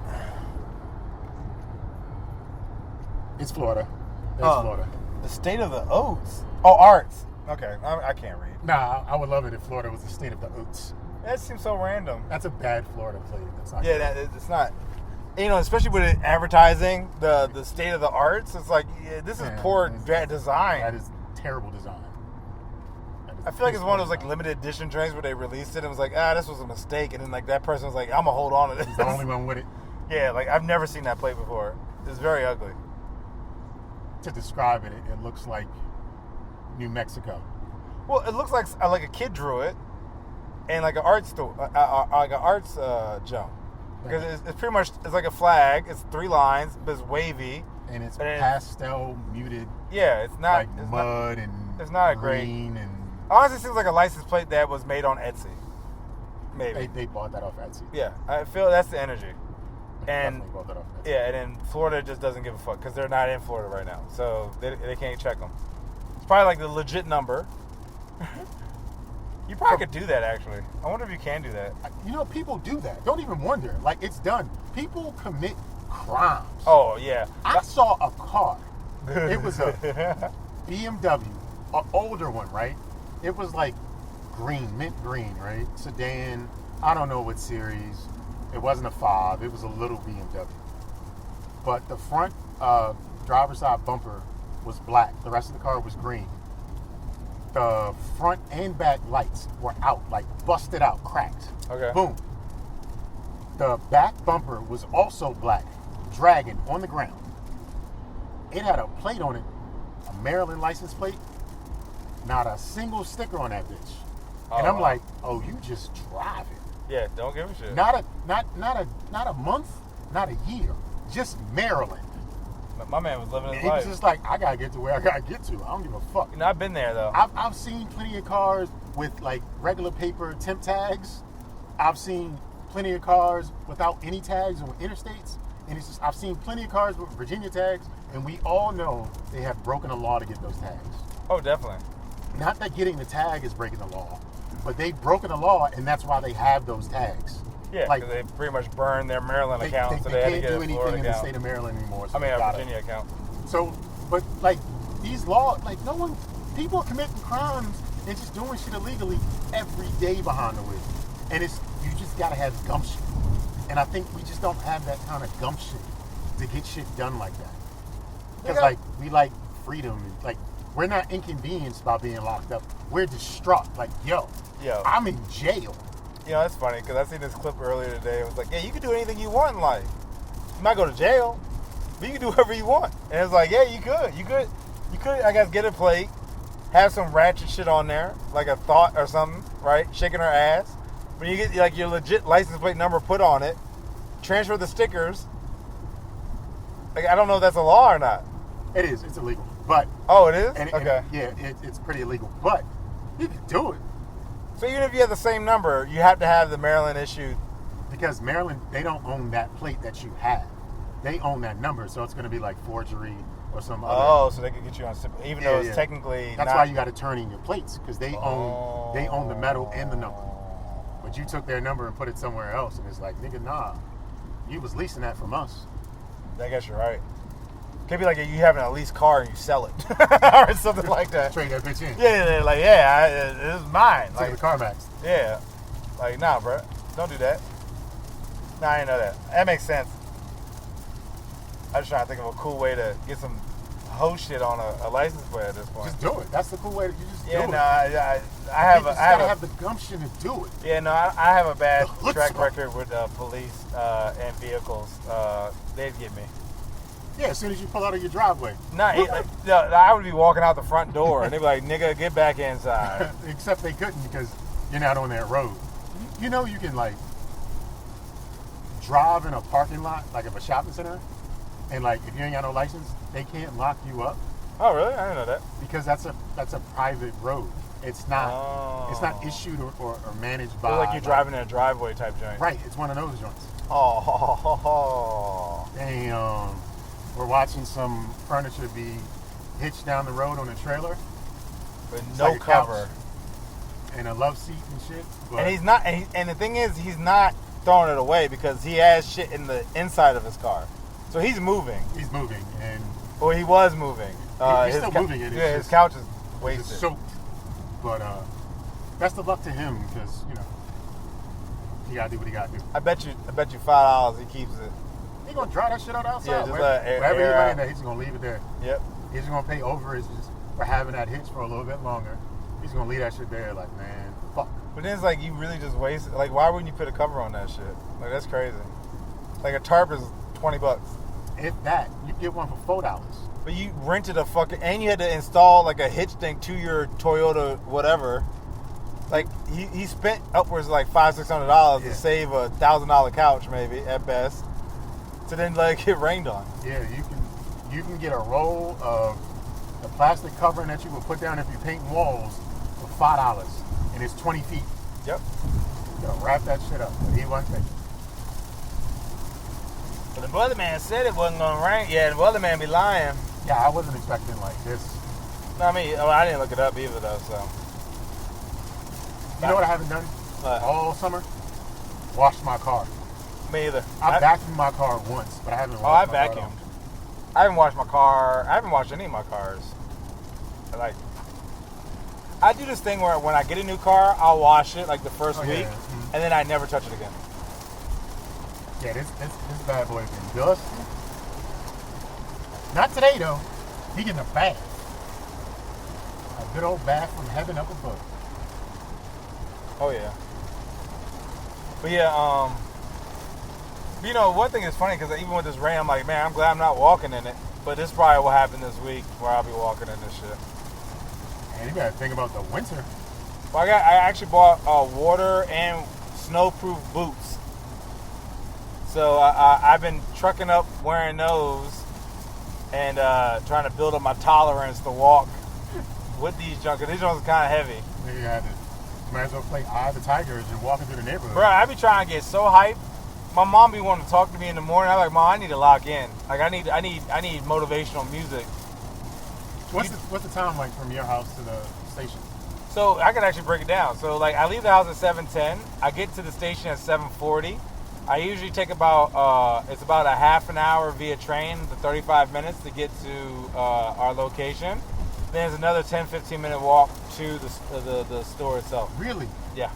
B: It's Florida. It's Florida.
C: The state of the oats. Oh, arts. Okay, I can't read.
B: Nah, I would love it if Florida was the state of the oats.
C: That seems so random.
B: That's a bad Florida plate. That's not
C: Yeah,
B: good.
C: it's not. Especially with it advertising the state of the arts, it's like this is poor design.
B: That is terrible design.
C: I feel like it's one of those like limited edition drinks where they released it and was like, this was a mistake, and then like that person was like, I'm gonna hold on to this.
B: He's the only one with it.
C: Yeah, like I've never seen that plate before. It's very ugly.
B: To describe it, it looks like New Mexico.
C: Well, it looks like a kid drew it, and like an art store, like an arts jump. Because it's pretty much, it's like a flag. It's 3 lines, but it's wavy.
B: And it's pastel muted.
C: Yeah, it's not.
B: Like mud and
C: it's not a great.
B: green and.
C: Honestly, it seems like a license plate that was made on Etsy. Maybe.
B: They bought that off Etsy.
C: Yeah, I feel that's the energy. And
B: Definitely brought that up.
C: yeah, and then Florida just doesn't give a fuck because they're not in Florida right now, so they can't check them. It's probably like the legit number. You probably could do that, actually. I wonder if you can do that.
B: You know, people do that. Don't even wonder. Like, it's done. People commit crimes.
C: Oh, yeah.
B: I saw a car. It was a BMW, an older one, right? It was like green, mint green, right? Sedan. I don't know what series. It wasn't a 5. It was a little BMW. But the front driver's side bumper was black. The rest of the car was green. The front and back lights were out, like busted out, cracked.
C: Okay.
B: Boom. The back bumper was also black, dragging on the ground. It had a plate on it, a Maryland license plate. Not a single sticker on that bitch. And I'm like, oh, you just drive it.
C: Yeah, don't give a shit.
B: Not a month, not a year. Just Maryland.
C: My man was living his
B: He was
C: life.
B: just like, I gotta get to where I gotta get to. I don't give a fuck.
C: You know, I've been there, though.
B: I've seen plenty of cars with like regular paper temp tags. I've seen plenty of cars without any tags on interstates. And it's just, I've seen plenty of cars with Virginia tags, and we all know they have broken the law to get those tags.
C: Oh, definitely.
B: Not that getting the tag is breaking the law, but they've broken the law, and that's why they have those tags.
C: Yeah,
B: like
C: because they pretty much burned their Maryland account, so
B: they
C: they had to
B: can't
C: get
B: do
C: a
B: anything
C: Florida
B: in the
C: account.
B: state of Maryland anymore. So
C: I mean,
B: they
C: a
B: got
C: Virginia
B: it.
C: account.
B: So, but like these laws, like no one, people are committing crimes and just doing shit illegally every day behind the wheel, and it's you just gotta have gumption, and I think we just don't have that kind of gumption to get shit done like that. Because like we like freedom, and, like we're not inconvenienced by being locked up. We're distraught. Like yo, I'm in jail.
C: You know, that's funny because I seen this clip earlier today. It was like, yeah, you can do anything you want in life. You might go to jail, but you can do whatever you want. And it's like, yeah, you could, I guess, get a plate, have some ratchet shit on there, like a thought or something, right? Shaking her ass. When you get like your legit license plate number put on it, transfer the stickers. Like, I don't know if that's a law or not.
B: It is. It's illegal. But
C: oh, it is.
B: Okay. It's pretty illegal. But you can do it.
C: So even if you have the same number, you have to have the Maryland issued.
B: Because Maryland, they don't own that plate that you have. They own that number, so it's going to be like forgery or some other.
C: Oh, so they can get you on, even though it's technically.
B: That's why you got to turn in your plates because they own the metal and the number. But you took their number and put it somewhere else, and it's like, nigga, nah, you was leasing that from us.
C: I guess you're right. Could be like you have a leased car and you sell it, or something like that.
B: Trade that bitch in.
C: Yeah, like this is mine.
B: Like the CarMax.
C: Yeah, like nah, bro, don't do that. Nah, I didn't know that. That makes sense. I was trying to think of a cool way to get some hoe shit on a license plate at this point.
B: Just do it. That's the cool way to just do it.
C: I
B: gotta have the gumption to do it.
C: Yeah, no, I have a bad track record with police and vehicles. They'd get me.
B: Yeah, as soon as you pull out of your driveway.
C: I would be walking out the front door and they'd be like, nigga, get back inside.
B: Except they couldn't because you're not on that road. You know you can like drive in a parking lot, like of a shopping center, and like if you ain't got no license, they can't lock you up.
C: Oh really? I didn't know that.
B: Because that's a private road. It's not issued or managed by.
C: It's like you're driving in a driveway type joint.
B: Right, it's one of those joints.
C: Oh.
B: And we're watching some furniture be hitched down the road on a trailer
C: with
B: it's
C: no
B: like
C: cover
B: and a love seat and shit. But
C: and he's not. And the thing is, he's not throwing it away because he has shit in the inside of his car, so he's moving.
B: He's moving, and
C: he was moving.
B: He's still moving.
C: His couch is wasted.
B: It's soaked. But best of luck to him because he gotta do what he gotta do.
C: I bet you $5 he keeps it.
B: He gonna dry that shit out outside.
C: Yeah, just
B: wherever he land there, he's just gonna leave it there.
C: Yep.
B: He's just gonna pay overages for having that hitch for a little bit longer. He's gonna leave that shit there, like, man, fuck.
C: But then it's like you really just waste. Like, why wouldn't you put a cover on that shit? Like, that's crazy. Like a tarp is $20.
B: If that, you get one for $4.
C: But you rented a fucking, and you had to install like a hitch thing to your Toyota whatever. Like he spent upwards of like $500-$600 to save a $1,000 couch maybe at best. To then like get rained on.
B: Yeah, you can get a roll of the plastic covering that you would put down if you paint walls for $5, and it's 20 feet.
C: Yep.
B: You gotta wrap that shit up, but he wasn't taking.
C: The weatherman said it wasn't gonna rain. Yeah, the weatherman be lying.
B: Yeah, I wasn't expecting like this.
C: No, I mean, I didn't look it up either though. So.
B: You know what I haven't done all summer? Washed my car.
C: Me either.
B: I vacuumed my car once, but I haven't washed
C: I
B: my car.
C: vacuumed. I haven't washed my car. I haven't washed any of my cars. I do this thing where when I get a new car, I'll wash it like the first week, and then I never touch it again.
B: Yeah, this bad boy's been dusty. Not today though. He getting a bath. A good old bath from heaven up above.
C: Oh yeah. But yeah, you know, one thing is funny because even with this rain, I'm like, man, I'm glad I'm not walking in it. But this probably will happen this week where I'll be walking in this shit.
B: And you gotta think about the winter.
C: Well, I actually bought water and snowproof boots. So I've been trucking up wearing those and trying to build up my tolerance to walk with these junks. These ones are kind of heavy.
B: You might as well play Eye of the Tiger as you're walking through the neighborhood.
C: Bro, I be trying to get so hyped. My mom be wanting to talk to me in the morning. I'm like, Mom, I need to lock in. Like, I need motivational music.
B: What's the time like from your house to the station?
C: So I can actually break it down. So like, I leave the house at 7:10. I get to the station at 7:40. I usually take about it's about a half an hour via train to 35 minutes to get to our location. Then there's another 10-15 minute walk to the store itself.
B: Really?
C: Yeah.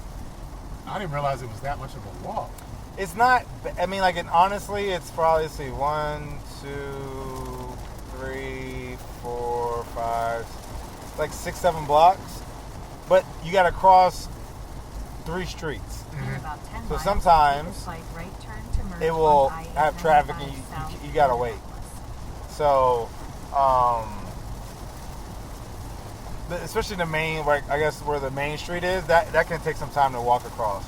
B: I didn't realize it was that much of a walk.
C: It's not. I mean, like, honestly, it's probably, let's see, 1, 2, 3, 4, 5, like 6, 7 blocks. But you got to cross 3 streets.
D: Mm-hmm.
C: So sometimes it will have traffic and you got to wait. So, especially the main, like, I guess where the main street is, that can take some time to walk across.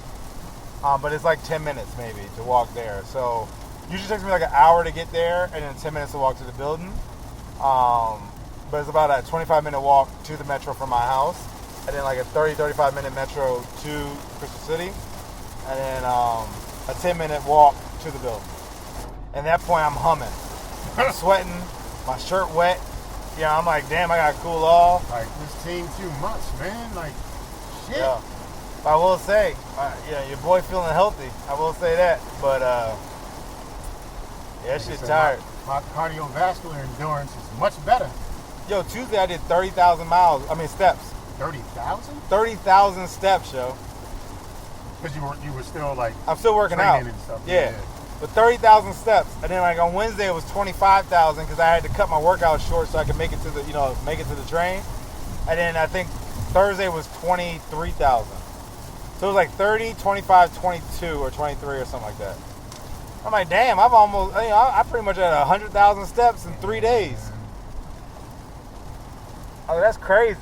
C: But it's like 10 minutes maybe to walk there. So usually takes me like an hour to get there and then 10 minutes to walk to the building. But it's about a 25-minute walk to the metro from my house. And then like a 35 minute metro to Crystal City. And then a 10-minute walk to the building. And at that point I'm humming. I'm sweating, my shirt wet. Yeah, I'm like, damn, I gotta cool off.
B: Like, this team too much, man. Like, shit.
C: Yeah. I will say, your boy feeling healthy. I will say that. But, yeah, shit's tired.
B: My cardiovascular endurance is much better.
C: Yo, Tuesday I did 30,000 steps.
B: 30,000?
C: 30,000 steps, yo.
B: Because you were still, like,
C: I'm still working out.
B: And stuff.
C: Yeah. But 30,000 steps. And then, like, on Wednesday it was 25,000 because I had to cut my workout short so I could make it to the train. And then I think Thursday was 23,000. So it was like 30, 25, 22, or 23 or something like that. I'm like, damn, I've almost, I pretty much had 100,000 steps in 3 days. Oh, that's crazy.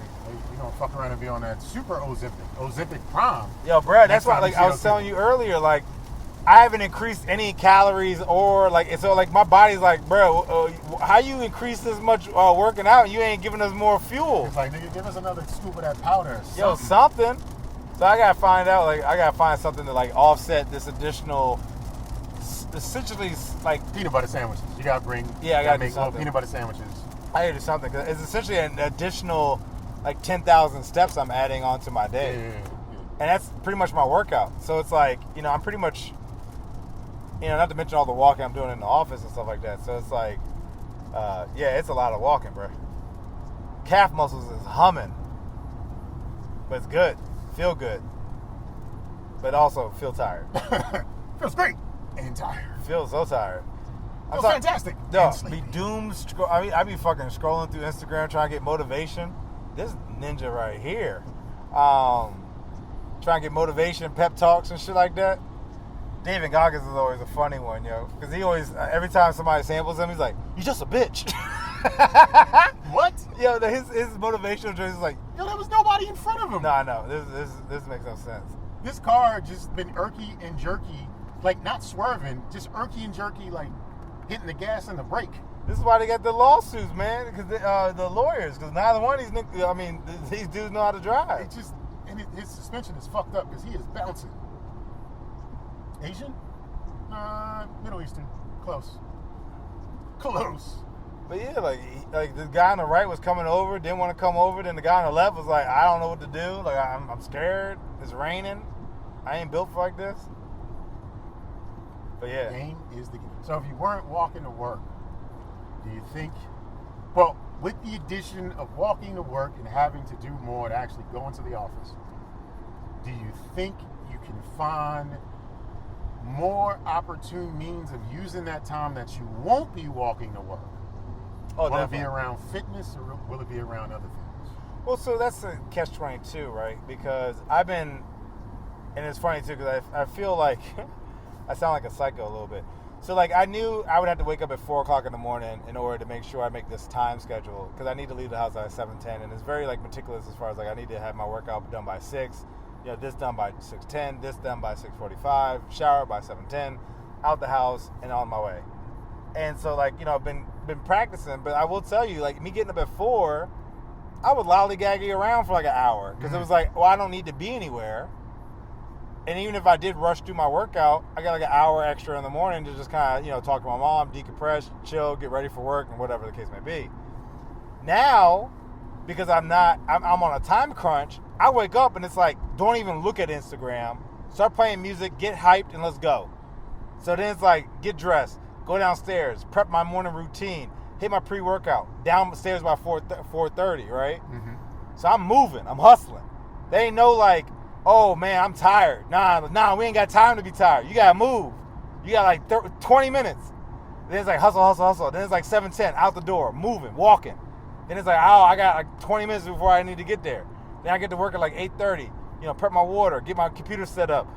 B: You're going to fuck around and be on that super Ozempic Prime.
C: Yo, bro, that's why, like, I was telling you earlier, like, I haven't increased any calories or, like, so, like, my body's like, bro, how you increase this much working out and you ain't giving us more fuel?
B: It's like, nigga, give us another scoop of that powder.
C: Yo, something. So I gotta find out, like, I gotta find something to, like, offset this additional, essentially, like,
B: peanut butter sandwiches. You gotta bring.
C: Yeah, I gotta
B: make
C: do something.
B: little peanut butter sandwiches.
C: I gotta do something because it's essentially an additional, like, 10,000 steps I'm adding onto my day, and that's pretty much my workout. So it's like, I'm pretty much, not to mention all the walking I'm doing in the office and stuff like that. So it's like, it's a lot of walking, bro. Calf muscles is humming, but it's good. Feel good, but also feel tired.
B: Feels great and tired.
C: Feel so tired.
B: Feels fantastic.
C: Yo, be doomed. I be fucking scrolling through Instagram trying to get motivation. This ninja right here, trying to get motivation, pep talks and shit like that. David Goggins is always a funny one, yo, because he always, every time somebody samples him, he's like, "You just a bitch."
B: What?
C: Yo, his motivational joke is like,
B: yo, there was nobody in front of him.
C: No, I know. This makes no sense.
B: This car just been irky and jerky, like not swerving, just irky and jerky, like hitting the gas and the brake.
C: This is why they got the lawsuits, man, because the lawyers, because neither one of these dudes know how to drive.
B: It just, and his suspension is fucked up because he is bouncing. Asian? Middle Eastern. Close.
C: But yeah, like the guy on the right was coming over, didn't want to come over. Then the guy on the left was like, I don't know what to do. Like I'm scared. It's raining. I ain't built for like this. But yeah,
B: The game is the game. So if you weren't walking to work, do you think? Well, with the addition of walking to work and having to do more to actually go into the office, do you think you can find more opportune means of using that time that you won't be walking to work?
C: oh,
B: Will
C: definitely.
B: it be around fitness or will it be around other things?
C: Well, so that's a catch-22, right? Because I've been, and it's funny too, because I feel like I sound like a psycho a little bit. So like I knew I would have to wake up at 4 o'clock in the morning in order to make sure I make this time schedule, because I need to leave the house at 7:10, and it's very like meticulous as far as like I need to have my workout done by 6. This done by 6:10, this done by 6:45, shower by 7:10, out the house and on my way. And so like, I've been practicing, but I will tell you, like me getting up at 4, I would lollygag around for like an hour, because it was like, well, I don't need to be anywhere. And even if I did rush through my workout, I got like an hour extra in the morning to just kind of, talk to my mom, decompress, chill, get ready for work, and whatever the case may be. Now, because I'm on a time crunch, I wake up and it's like, don't even look at Instagram. Start playing music, get hyped, and let's go. So then it's like, get dressed, go downstairs, prep my morning routine, hit my pre-workout, downstairs by 4:30, right? Mm-hmm. So I'm moving, I'm hustling. They ain't no like, oh man, I'm tired. Nah, we ain't got time to be tired. You gotta move. You got like 20 minutes. Then it's like hustle. Then it's like 7:10, out the door, moving, walking. Then it's like, oh, I got like 20 minutes before I need to get there. Then I get to work at like 8:30. Prep my water, get my computer set up,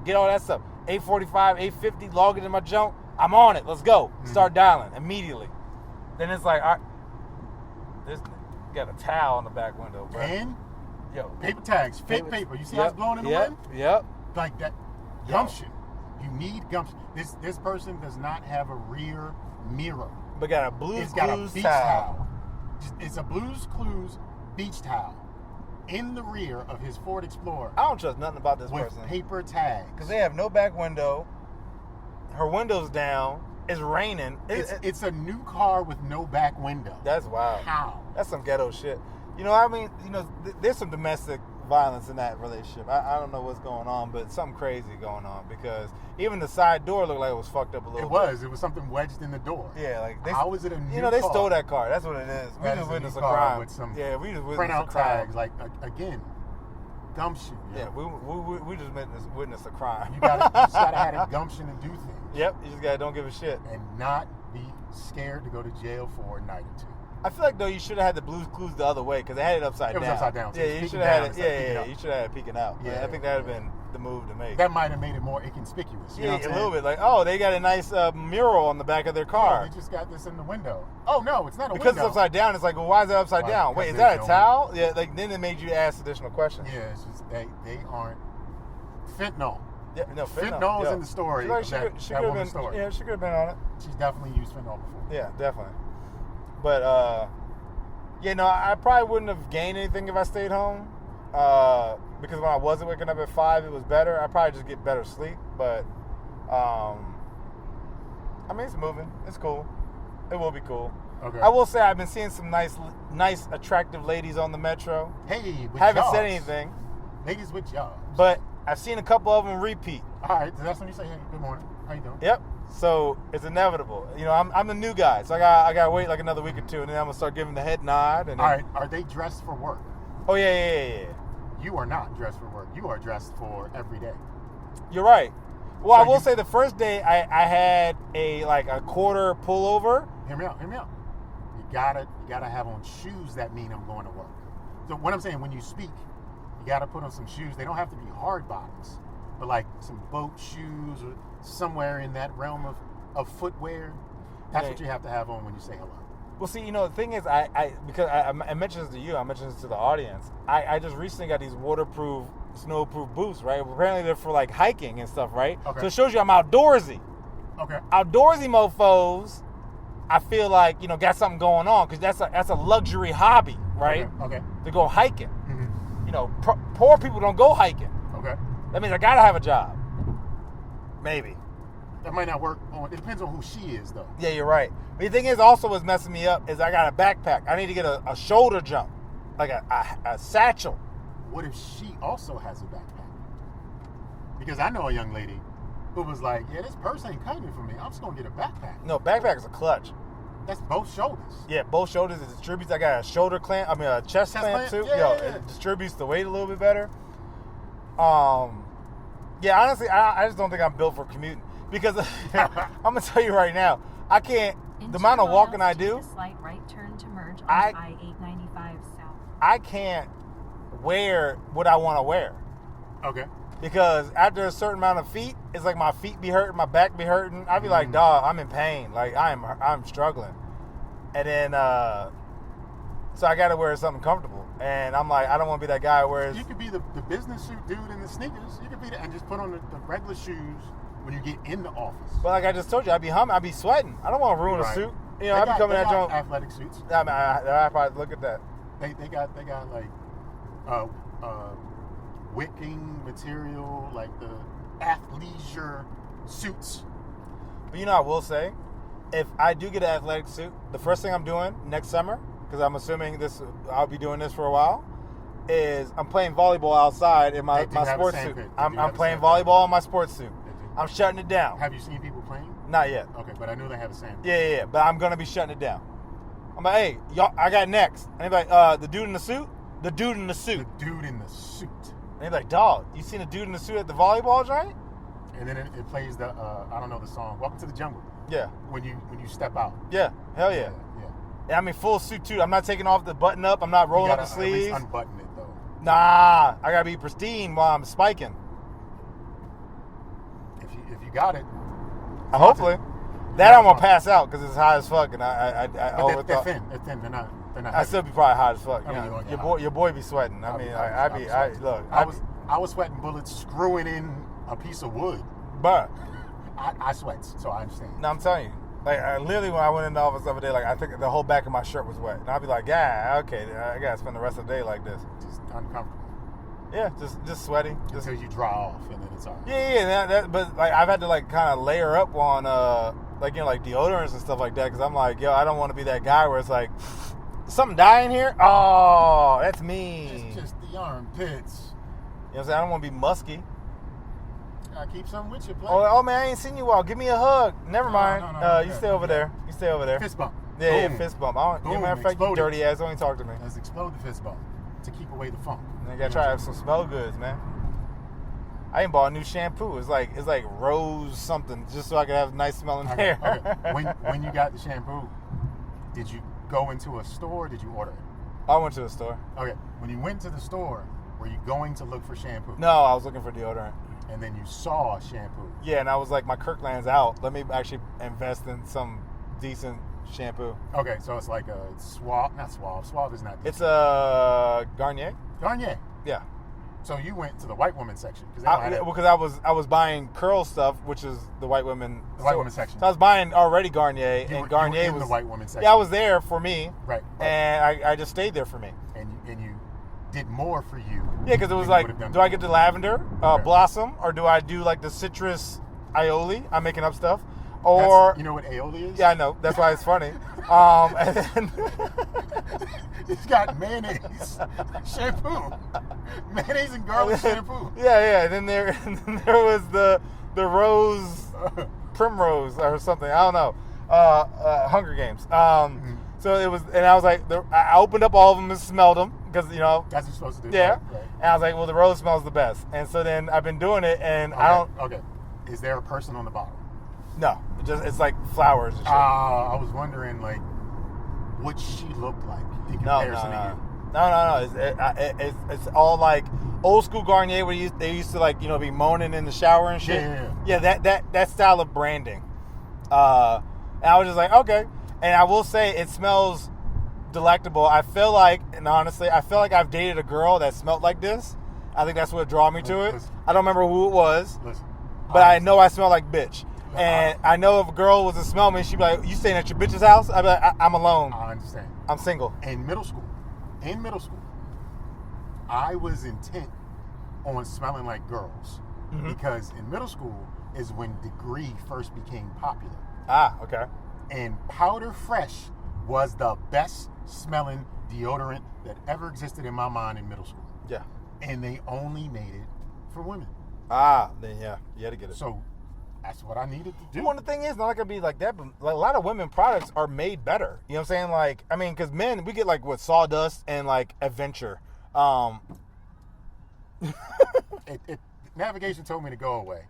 C: get all that stuff. 8:45, 8:50, log into my junk. I'm on it. Let's go. Mm-hmm. Start dialing immediately. Then it's like, all right, this got a towel on the back window, bro.
B: And paper tags, fake paper. You see how it's blowing in the wind?
C: Yep.
B: Like that gumption. You need gumption. This person does not have a rear mirror.
C: But got a Blue's
B: It's got a
C: Clues
B: beach
C: towel.
B: It's a Blue's Clues beach towel in the rear of his Ford Explorer.
C: I don't trust nothing about this
B: with
C: person.
B: Paper tags.
C: Because they have no back window. Her window's down. It's raining.
B: It's a new car with no back window.
C: That's wild.
B: How?
C: That's some ghetto shit. I mean, there's some domestic violence in that relationship. I don't know what's going on, but something crazy going on, because even the side door looked like it was fucked up a little bit.
B: It was something wedged in the door.
C: Yeah, like
B: how is it a new car?
C: They stole that car. That's what it is. We just witnessed a crime.
B: With some
C: we just witnessed
B: printout
C: a crime.
B: tags, like again, gumption.
C: Yeah, we just witnessed a crime.
B: You just gotta have that gumption to do things.
C: Yep, you just gotta don't give a shit.
B: And not be scared to go to jail for a night or two.
C: I feel like though you should have had the Blue's Clues the other way, because they had it upside down.
B: It was upside down. So
C: yeah, you should have had it. Yeah, you should have had it peeking out. Yeah, I think that would have been the move to make.
B: That might have made it more inconspicuous. You know what I'm
C: a little bit. Like, oh, they got a nice mural on the back of their car.
B: Yeah, they just got this in the window. Oh no, it's not a window.
C: Because it's upside down. It's like, well, why is it upside down? Wait, is that a towel? Yeah, like then it made you ask additional questions.
B: Yeah, it's just they aren't fentanyl.
C: Yeah, no,
B: fentanyl is in the story.
C: She could have been.
B: Story.
C: Yeah, she could have been on it.
B: She's definitely used fentanyl before.
C: Yeah, definitely. But I probably wouldn't have gained anything if I stayed home. Because when I wasn't waking up at 5, it was better. I probably just get better sleep. But I mean, it's moving. It's cool. It will be cool. Okay. I will say I've been seeing some nice, attractive ladies on the metro.
B: Hey, with
C: haven't
B: jobs.
C: said anything.
B: Ladies with jobs.
C: But I've seen a couple of them repeat.
B: All right, so that's when you say, "Hey, good morning. How you doing?"
C: Yep. So it's inevitable. I'm the new guy, so I got to wait like another week or two, and then I'm gonna start giving the head nod. And then...
B: All right, are they dressed for work?
C: Oh yeah.
B: You are not dressed for work. You are dressed for every day.
C: You're right. Well, so I will say the first day I had a quarter pullover.
B: Hear me out. You gotta have on shoes that mean I'm going to work. So what I'm saying, when you speak, you gotta put on some shoes. They don't have to be hard bottoms, but like some boat shoes or somewhere in that realm of footwear. That's what you have to have on when you say hello.
C: Well, see, the thing is, because I mentioned this to you, I mentioned this to the audience. I just recently got these waterproof, snowproof boots, right? Apparently they're for like hiking and stuff, right? Okay. So it shows you I'm outdoorsy.
B: Okay.
C: Outdoorsy mofos, I feel like, got something going on, because that's a luxury hobby, right?
B: Okay.
C: To go hiking. Mm-hmm. Poor people don't go hiking.
B: Okay.
C: That means I gotta have a job. Maybe.
B: That might not work. It depends on who she is, though.
C: Yeah, you're right. But the thing is, also what's messing me up is I got a backpack. I need to get a shoulder jump, like a satchel.
B: What if she also has a backpack? Because I know a young lady who was like, yeah, this purse ain't cutting it for me. I'm just going to get a backpack.
C: No, backpack is a clutch.
B: That's both shoulders.
C: Yeah, both shoulders. It distributes. I got a shoulder clamp. I mean, a chest clamp too.
B: Yeah.
C: It distributes the weight a little bit better. Yeah, honestly, I just don't think I'm built for commuting because I'm gonna tell you right now, I can't. The amount of walking I do,
D: a slight right turn to merge on
C: I-
D: I-895 south.
C: I can't wear what I want to wear
B: Okay.
C: because after a certain amount of feet, it's like my feet be hurting, my back be hurting. I'd be like, dog, I'm in pain. Like I'm struggling, and then so I got to wear something comfortable. And I'm like, I don't want to be that guy who wears.
B: You could be the business suit dude in the sneakers. You could be that and just put on the regular shoes when you get in the office.
C: But like I just told you, I'd be humming, I'd be sweating. I don't want to ruin a suit. You know, I'd be coming at you.
B: Athletic suits.
C: I mean, I probably look at that.
B: They got like wicking material, like the athleisure suits.
C: But you know, I will say, if I do get an athletic suit, the first thing I'm doing next summer, because I'm assuming I'll be doing this for a while, is I'm playing volleyball outside in my sports suit. I'm playing volleyball in my sports suit. I'm shutting it down.
B: Have you seen people playing?
C: Not yet.
B: Okay, but I knew they have a sand.
C: Yeah. But I'm gonna be shutting it down. I'm like, hey, y'all, I got next. And they're like, the dude in the suit? The dude in the suit.
B: The dude in the suit.
C: And they're like, dog, you seen a dude in the suit at the volleyball joint?
B: And then it plays the I don't know the song, Welcome to the Jungle.
C: Yeah.
B: When you step out.
C: Yeah. Hell yeah. Yeah, I mean, full suit too. I'm not taking off the button up. I'm not rolling up the sleeves.
B: At least unbutton it though.
C: Nah, I gotta be pristine while I'm spiking.
B: If you got it.
C: Hopefully. That I'm gonna pass out because it's high as fuck, and I
B: But they're thin. They're thin. They're not.
C: I still be probably hot as fuck.
B: I mean,
C: your boy be sweating. I
B: was sweating bullets screwing in a piece of wood.
C: But
B: I sweat, so I understand.
C: No, I'm telling you. Like, literally, when I went in the office the other day, like, I think the whole back of my shirt was wet. And I'd be like, yeah, okay, I gotta spend the rest of the day like this.
B: Just uncomfortable.
C: Yeah, just sweaty.
B: Until you dry off, and then it's all right.
C: Yeah, but, like, I've had to, like, kind of layer up on, like, you know, like, deodorants and stuff like that, because I'm like, yo, I don't want to be that guy where it's like, something die in here? Oh, that's me.
B: Just the armpits.
C: You know what I'm saying? I don't want to be musky.
B: Keep something with you, play.
C: Oh man, I ain't seen you all. Give me a hug. Never mind.
B: No,
C: you stay over there. You stay over there.
B: Fist bump.
C: Yeah, fist bump. Matter of fact, you dirty ass. Don't even talk to me.
B: Let's explode the fist bump to keep away the funk.
C: I gotta try to have some smell goods, man. I ain't bought a new shampoo. It's like rose something, just so I can have nice smelling hair.
B: Okay. When you got the shampoo, did you go into a store or did you order it?
C: I went to a store.
B: Okay. When you went to the store, were you going to look for shampoo?
C: No, I was looking for deodorant.
B: And then you saw shampoo.
C: Yeah, and I was like, my Kirkland's out. Let me actually invest in some decent shampoo.
B: Okay, so it's like a Suave, not Suave. Suave is not decent.
C: It's a Garnier.
B: Garnier.
C: Yeah.
B: So you went to the white woman section
C: because I was buying curl stuff, which is the white women.
B: Women section.
C: So I was buying already Garnier, and Garnier
B: you were in
C: was
B: the white woman section.
C: Yeah, I was there for me.
B: Right.
C: And I just stayed there for me.
B: And you did more for you.
C: Yeah, because it was like, do I get the lavender blossom, or do I do like the citrus aioli? I'm making up stuff. Or
B: you know what aioli is?
C: Yeah, I know. That's why it's funny. And then
B: it's got mayonnaise, shampoo, mayonnaise and garlic shampoo.
C: Yeah. And then there was the rose, primrose or something. I don't know. Hunger Games. So it was, and I was like, I opened up all of them and smelled them because that's
B: what you're supposed to do.
C: Yeah.
B: Right.
C: And I was like, well, the rose smells the best. And so then I've been doing it, and
B: Okay.
C: I don't.
B: Okay. Is there a person on the bottle?
C: No, it's like flowers and shit.
B: I was wondering like what she looked like in comparison to you.
C: No. It's all like old school Garnier where they used to like be moaning in the shower and shit. Yeah. That style of branding. And I was just like, okay. And I will say it smells delectable. I feel like I've dated a girl that smelled like this. I think that's what drew me to it. I don't remember who it was, but I know I smell like bitch. And I know if a girl was to smell me, she'd be like, you staying at your bitch's house? I'd be like, I'm alone.
B: I understand.
C: I'm single.
B: In middle school, I was intent on smelling like girls. Mm-hmm. Because in middle school, is when Degree first became popular.
C: Ah, okay.
B: And Powder Fresh was the best smelling deodorant that ever existed in my mind in middle school.
C: Yeah.
B: And they only made it for women.
C: Ah, then yeah, you had to get it.
B: So that's what I needed to do.
C: Well, the thing is, not gonna be like that, but like, a lot of women products are made better. You know what I'm saying? Like, I mean, because men, we get like what, Sawdust and like Adventure.
B: Navigation told me to go away,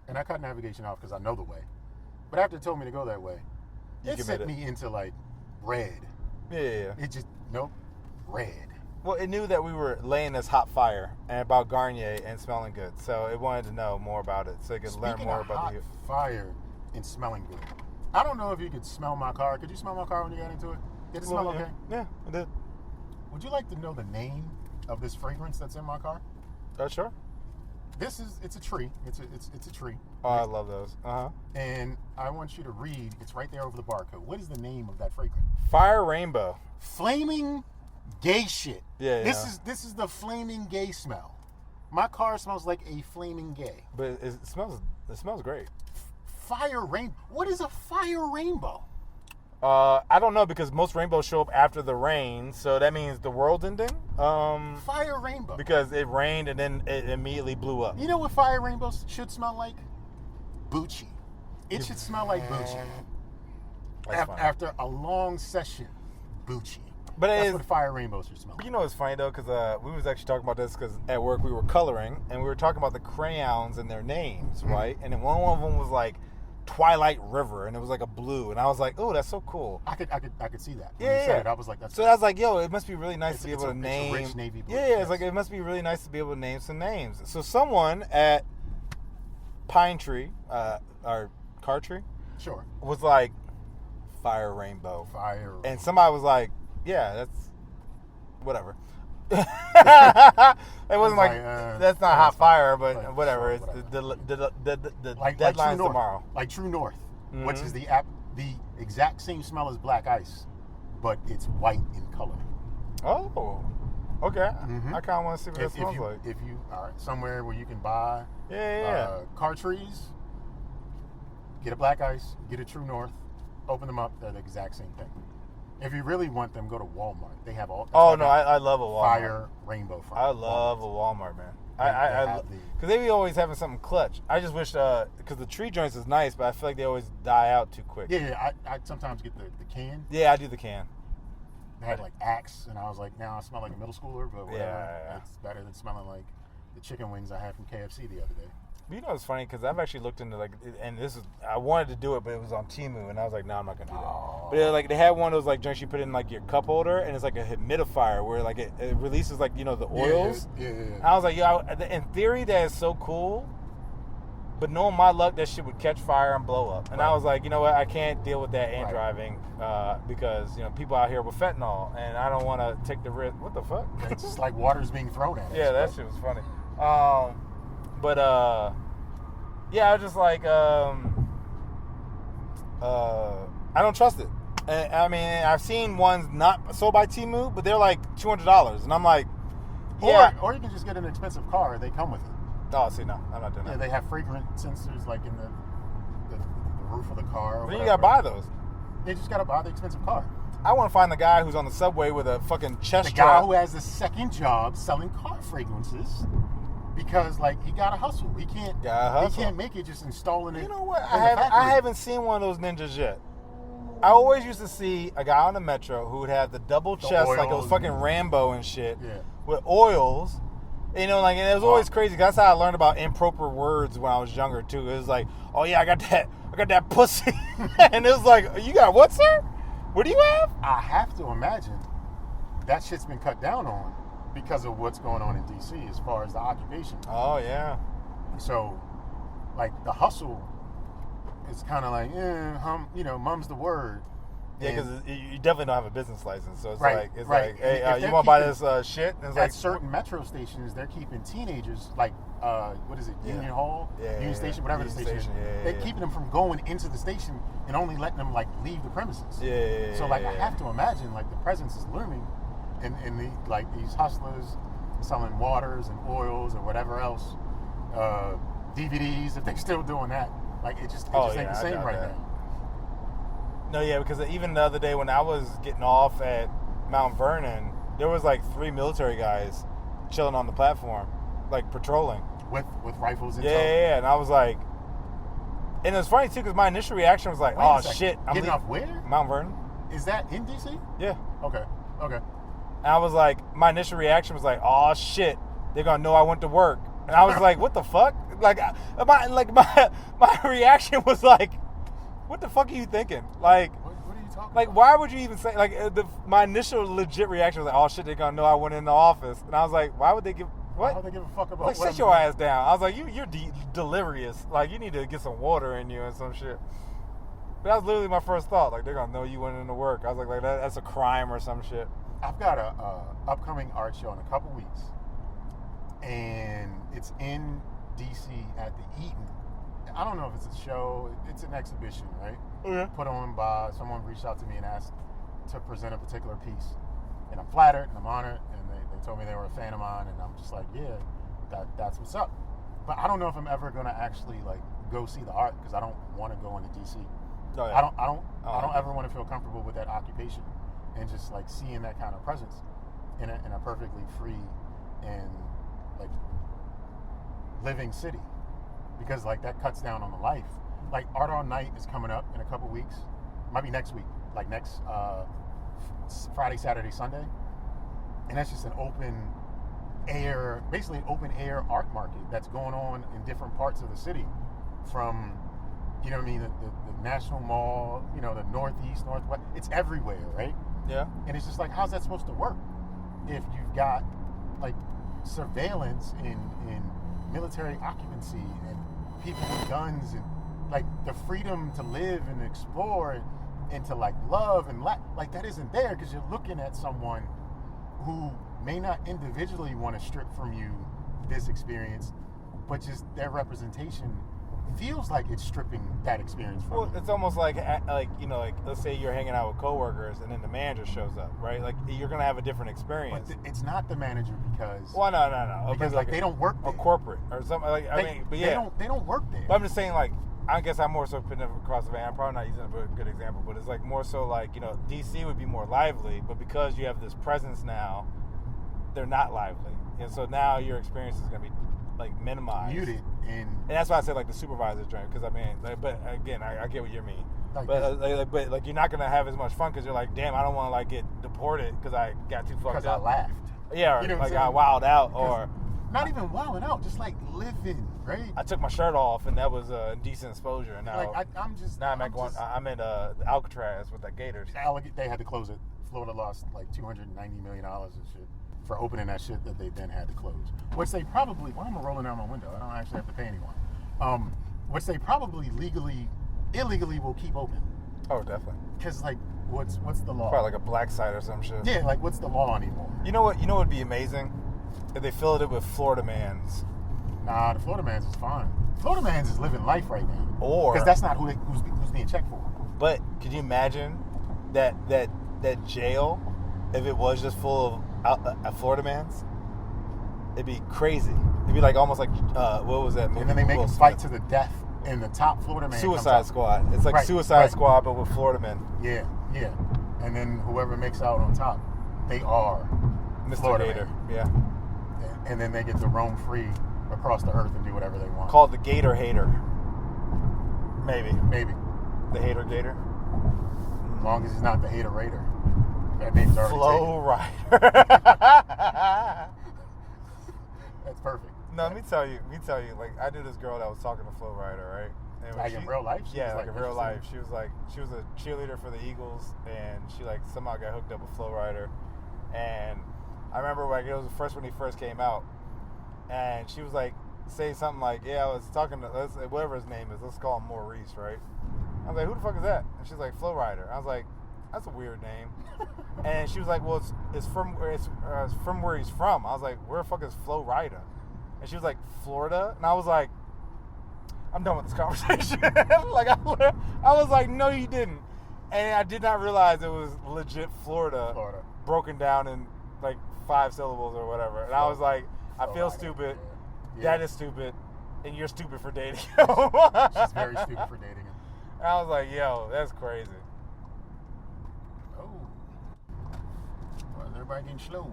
B: and I cut navigation off because I know the way. But after it told me to go that way, it sent me into like red.
C: Yeah.
B: It just red.
C: Well, it knew that we were laying this hot fire and about Garnier and smelling good, so it wanted to know more about it, so it could learn more about
B: hot fire and smelling good. I don't know if you could smell my car. Could you smell my car when you got into it? Did it smell okay?
C: Yeah, it did.
B: Would you like to know the name of this fragrance that's in my car?
C: Sure.
B: It's a tree. It's a tree.
C: Oh, I love those.
B: And I want you to read. It's right there over the barcode. What is the name of that fragrance?
C: Fire Rainbow.
B: Flaming gay shit.
C: Yeah.
B: This is the flaming gay smell. My car smells like a flaming gay.
C: But it smells great.
B: Fire rainbow. What is a fire rainbow?
C: I don't know, because most rainbows show up after the rain, so that means the world's ending.
B: Fire rainbow.
C: Because it rained and then it immediately blew up.
B: You know what fire rainbows should smell like? Bucci. It should smell like Bucci. After a long session, Bucci.
C: But
B: that's what fire rainbows should smell like.
C: But you know what's funny, though? Because we was actually talking about this because at work we were coloring, and we were talking about the crayons and their names, right? And then one of them was like Twilight River, and it was like a blue, and I was like, "Oh, that's so cool."
B: I could see that. When
C: you
B: said it, I was like, "That's."
C: So I was like, "Yo, it must be really nice to be able to name."
B: It's a rich navy blue.
C: Yeah, it's like it must be really nice to be able to name some names. So someone at Pine Tree, or Car Tree,
B: sure,
C: was like Fire Rainbow.
B: Fire.
C: And somebody was like, "Yeah, that's whatever." It wasn't like that's not hot fire, but whatever. It's the deadline's tomorrow.
B: Like True North, which is the exact same smell as black ice, but it's white in color.
C: Oh, okay. I kind of want to see what that smells like.
B: If you are somewhere where you can buy car trees, get a black ice, get a True North, open them up. They're the exact same thing. If you really want them, go to Walmart. They have all.
C: I love a Walmart.
B: Fire rainbow.
C: I love a Walmart, man. Because they be always having something clutch. I just wish, because the tree joints is nice, but I feel like they always die out too quick.
B: Yeah. I sometimes get the can.
C: Yeah, I do the can.
B: They had like Axe, and I was like, now I smell like a middle schooler, but whatever.
C: Yeah.
B: It's better than smelling like the chicken wings I had from KFC the other day.
C: You know, it's funny because I've actually looked into and I wanted to do it, but it was on Temu, and I was like, no, I'm not gonna do that. But they had one of those like joints you put in like your cup holder, and it's like a humidifier where like it releases like the oils.
B: Yeah.
C: And I was like, in theory that is so cool, but knowing my luck, that shit would catch fire and blow up. And I was like, you know what, I can't deal with that and driving because people out here with fentanyl, and I don't want to take the risk. What the fuck?
B: It's just like water's being thrown at us.
C: Yeah, that shit was funny. But I was just like, I don't trust it. And, I mean, I've seen ones not sold by Temu, but they're like $200, and I'm like, yeah.
B: Or you can just get an expensive car. They come with it.
C: Oh, see, no, I'm not doing that.
B: Yeah, they have fragrant sensors like in the roof of the car.
C: But then you gotta buy those.
B: You just gotta buy the expensive car.
C: I want to find the guy who's on the subway with a fucking chest
B: strap. The
C: strap.
B: guy who has the second job selling car fragrances. Because he gotta hustle. He can't make it just installing it.
C: You know what? I haven't seen one of those ninjas yet. I always used to see a guy on the metro who would have the double chest, like it was fucking Rambo and shit, with oils. And it was always crazy. That's how I learned about improper words when I was younger too. It was like, oh yeah, I got that pussy, and it was like, you got what, sir? What do you have?
B: I have to imagine that shit's been cut down on. Because of what's going on in D.C. as far as the occupation.
C: Oh, yeah.
B: So, the hustle is kind of like, mum's the word.
C: Yeah, because you definitely don't have a business license. So it's
B: like,
C: hey, you want to buy this shit? And it's
B: at certain metro stations, they're keeping teenagers, what is it, Union Hall? Union Station, whatever the station is. They're keeping them from going into the station and only letting them, leave the premises. So, I have to imagine, the presence is looming. And these hustlers selling waters and oils or whatever else, DVDs, if they still doing that. Like, it just ain't the same right now.
C: No, yeah, because even the other day when I was getting off at Mount Vernon, there was like 3 military guys chilling on the platform, like patrolling.
B: With rifles and
C: yeah, and I was like, and it was funny too because my initial reaction was like,
B: Wait
C: oh
B: a second.
C: shit, I'm
B: getting off where?
C: Mount Vernon.
B: Is that in DC?
C: Yeah.
B: Okay.
C: And I was like, my initial reaction was like, oh shit, they're gonna know I went to work, and I was like, what the fuck? Like, my reaction was like, what the fuck are you thinking? Like,
B: what are you talking
C: like,
B: about?
C: why would you even say, like, my initial legit reaction was like, oh shit, they're gonna know I went in the office, and I was like, why would they give? What?
B: Why would they give a fuck about?
C: Like, sit your ass down. I was like, you're delirious. Like, you need to get some water in you and some shit. But that was literally my first thought. Like, they're gonna know you went into work. I was like that's a crime or some shit.
B: I've got a upcoming art show in a couple weeks, and it's in DC at the Eaton. I don't know if it's a show. It's an exhibition, right?
C: Okay.
B: Put on by someone reached out to me and asked to present a particular piece, and I'm flattered and I'm honored. And they told me they were a fan of mine, and I'm just like, yeah, that's what's up. But I don't know if I'm ever gonna actually like go see the art because I don't want to go into DC.
C: Oh, yeah.
B: I don't ever want to feel comfortable with that occupation and just like seeing that kind of presence in a perfectly free and like living city, because like that cuts down on the life. Like Art All Night is coming up in a couple weeks, might be next week, like next Friday, Saturday, Sunday, and that's just an open air art market that's going on in different parts of the city, from, you know what I mean, the National Mall, you know, the Northeast, Northwest, it's everywhere, right?
C: Yeah.
B: And it's just like, how's that supposed to work if you've got like surveillance in military occupancy and people with guns and like the freedom to live and explore and to like love and like that isn't there because you're looking at someone who may not individually want to strip from you this experience, but just their representation feels like it's stripping that experience from you.
C: It's almost like you know, like let's say you're hanging out with coworkers and then the manager shows up, right? Like you're gonna have a different experience.
B: But it's not the manager because.
C: Well, no.
B: Because like they don't work there.
C: Or corporate or something. Like
B: they don't work there.
C: But I'm just saying, like, I guess I'm more so putting it across the van. I'm probably not using a good example, but it's like more so like, you know, DC would be more lively, but because you have this presence now, they're not lively, and so now your experience is gonna be like minimized,
B: muted, and
C: that's why I said like the supervisor's drink, because I mean, like, but again, I get what you mean,
B: like
C: but like you're not gonna have as much fun because you're like, damn, I don't want to like get deported because I got too fucked up.
B: Because I laughed.
C: Yeah, or
B: you know
C: like I wilded out, or
B: not even wilding out, just like living, right?
C: I took my shirt off and that was a decent exposure, and now
B: like
C: I'm in Alcatraz with the Gators.
B: They had to close it. Florida lost like $290 million and shit for opening that shit that they then had to close. Which they probably, why am I rolling down my window? I don't actually have to pay anyone. Which they probably illegally will keep open.
C: Oh, definitely.
B: Because like, what's the law?
C: Probably like a black site or some shit.
B: Yeah, like what's the law anymore?
C: You know what would be amazing? If they filled it with Florida mans.
B: Nah, the Florida mans is fine. Florida mans is living life right now.
C: Or
B: because that's not who's being checked for.
C: But could you imagine that jail, if it was just full of Florida mans? It'd be crazy. It'd be like almost like what was that movie?
B: And then they make them fight to the death, and the top Florida man.
C: Suicide Squad. It's like Suicide Squad, but with Florida men.
B: Yeah. And then whoever makes out on top, they are
C: Mr.
B: Florida
C: Gator.
B: man.
C: Yeah.
B: And then they get to roam free across the earth and do whatever they want.
C: Called the Gator Hater. Maybe.
B: The
C: Hater Gator.
B: As long as he's not the Hater Raider. That name's already
C: Flow Rider.
B: That's perfect.
C: No, let me tell you, like, I knew this girl that was talking to Flow Rider, right? And
B: like in real life?
C: Yeah, like in real life. She was a cheerleader for the Eagles, and she like somehow got hooked up with Flow Rider. And I remember like it was the first when he first came out, and she was like saying something like, yeah, I was talking to whatever his name is, let's call him Maurice, right? I was like, who the fuck is that? And she's like, Flow Rider. I was like, that's a weird name. And she was like, well, it's from where he's from. I was like, where the fuck is Flow Rider? And she was like, Florida. And I was like, I'm done with this conversation. Like I was like, no, you didn't. And I did not realize it was legit Florida. Broken down in like 5 syllables or whatever. And I was like, I feel stupid. Yeah. That is stupid. and you're stupid for dating him.
B: She's very stupid for dating him.
C: I was like, yo, that's crazy.
B: Oh. Well, everybody getting slow.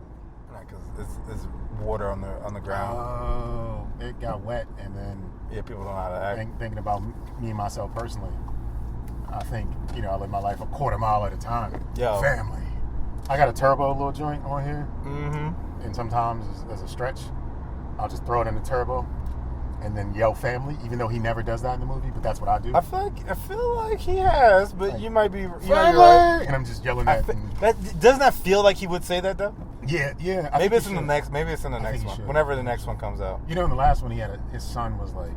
C: Because it's water on the ground.
B: Oh, it got wet, and then
C: Yeah, people don't know how to act.
B: thinking about me and myself personally, I think, I live my life a quarter mile at a time.
C: Yo.
B: Family. I got a turbo little joint on here,
C: Mm-hmm.
B: and sometimes as a stretch, I'll just throw it in the turbo, and then yell family, even though he never does that in the movie, but that's what I do.
C: I feel like he has, but
B: Like,
C: you might be
B: family!
C: right.
B: And I'm just yelling that.
C: Doesn't that feel like he would say that though?
B: Yeah.
C: Maybe it's in the next. Maybe it's in the
B: I think
C: next
B: he
C: one.
B: should.
C: Whenever the next one comes out.
B: In the last one, he had his son was like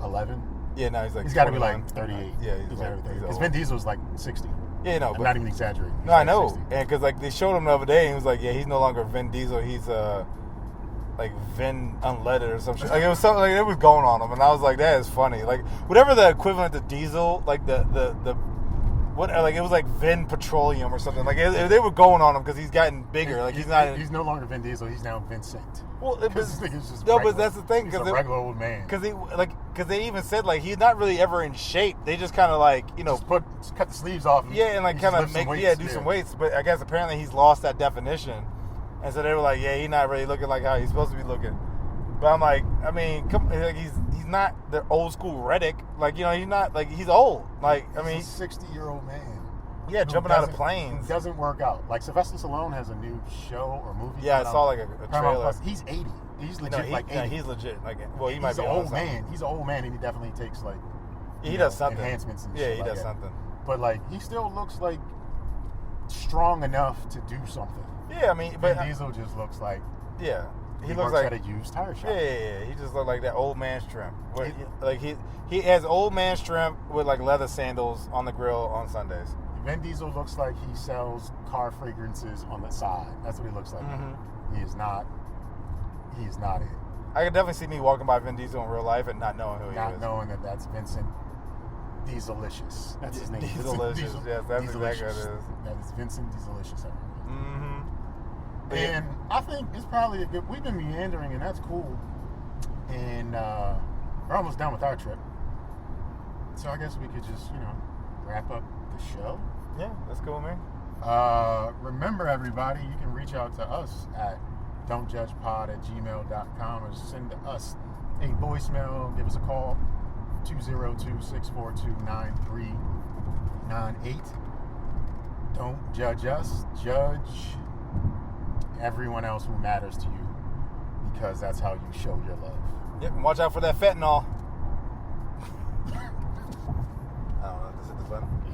B: 11.
C: Yeah, no, he's like.
B: He's got to be
C: 21.
B: like 38.
C: Yeah, he's like.
B: Because Vin Diesel's like 60.
C: Yeah, no,
B: I'm
C: but
B: not even exaggerating. He's
C: no, I
B: like
C: know,
B: 60.
C: and because like they showed him the other day, and he was like, yeah, he's no longer Vin Diesel. He's like Vin Unleaded or some shit. Like it was something like it was going on him, and I was like, that is funny. Like whatever the equivalent to Diesel, like the what, like it was like Vin Petroleum or something. Like they were going on him because he's gotten bigger. Like he's not.
B: He's no longer Vin Diesel. He's now Vincent.
C: Well,
B: This nigga's just
C: no,
B: regular.
C: but that's the thing
B: He's a
C: because
B: regular old man.
C: because they even said like he's not really ever in shape. They just kind of like
B: Just cut the sleeves off.
C: and like
B: he
C: kind
B: just
C: of
B: lift some
C: make
B: weights.
C: do some weights. But I guess apparently he's lost that definition, and so they were like, yeah, he's not really looking like how he's supposed to be looking. But I'm like, I mean, like he's not the old school Reddick. Like he's not like he's old. Like I mean,
B: he's a 60-year-old man.
C: Yeah,
B: who
C: jumping out of
B: doesn't-
C: planes.
B: who doesn't work out. Like Sylvester Stallone has a new show or movie.
C: Yeah, I
B: coming
C: saw
B: out.
C: like a
B: Paramount
C: trailer.
B: Plus. He's 80. He's legit like 80.
C: he's legit. Like, well, he might
B: He's
C: be
B: an
C: on
B: old
C: something.
B: man. He's an old man, and he definitely takes like
C: He does something.
B: enhancements and
C: Yeah,
B: shit
C: he
B: like
C: does
B: that.
C: something.
B: But like he still looks like strong enough to do something.
C: Yeah, I mean, but
B: Vin Diesel just looks like
C: yeah,
B: he
C: looks
B: works
C: like
B: at a used tire shop.
C: yeah. He just looked like that old man shrimp. Like he has old man shrimp with like leather sandals on the grill on Sundays.
B: Vin Diesel looks like he sells car fragrances on the side. That's what he looks like.
C: Mm-hmm.
B: He is not it.
C: I could definitely see me walking by Vin Diesel in real life and not knowing who he
B: Not
C: is.
B: knowing that that's Vincent Dieselicious. That's his name.
C: Dieselicious, yes, that's exactly what it is.
B: That is Vincent Dieselicious.
C: Mm-hmm.
B: And I think it's probably a good. We've been meandering, and that's cool. And we're almost done with our trip, so I guess we could just wrap up the show.
C: Yeah, that's cool, man.
B: Remember, everybody, you can reach out to us at don'tjudgepod@gmail.com or send us a voicemail. Give us a call, 202-642-9398. Don't judge us. Judge everyone else who matters to you, because that's how you show your love.
C: Yep, and watch out for that fentanyl. I don't know, just hit this button.
B: Yeah.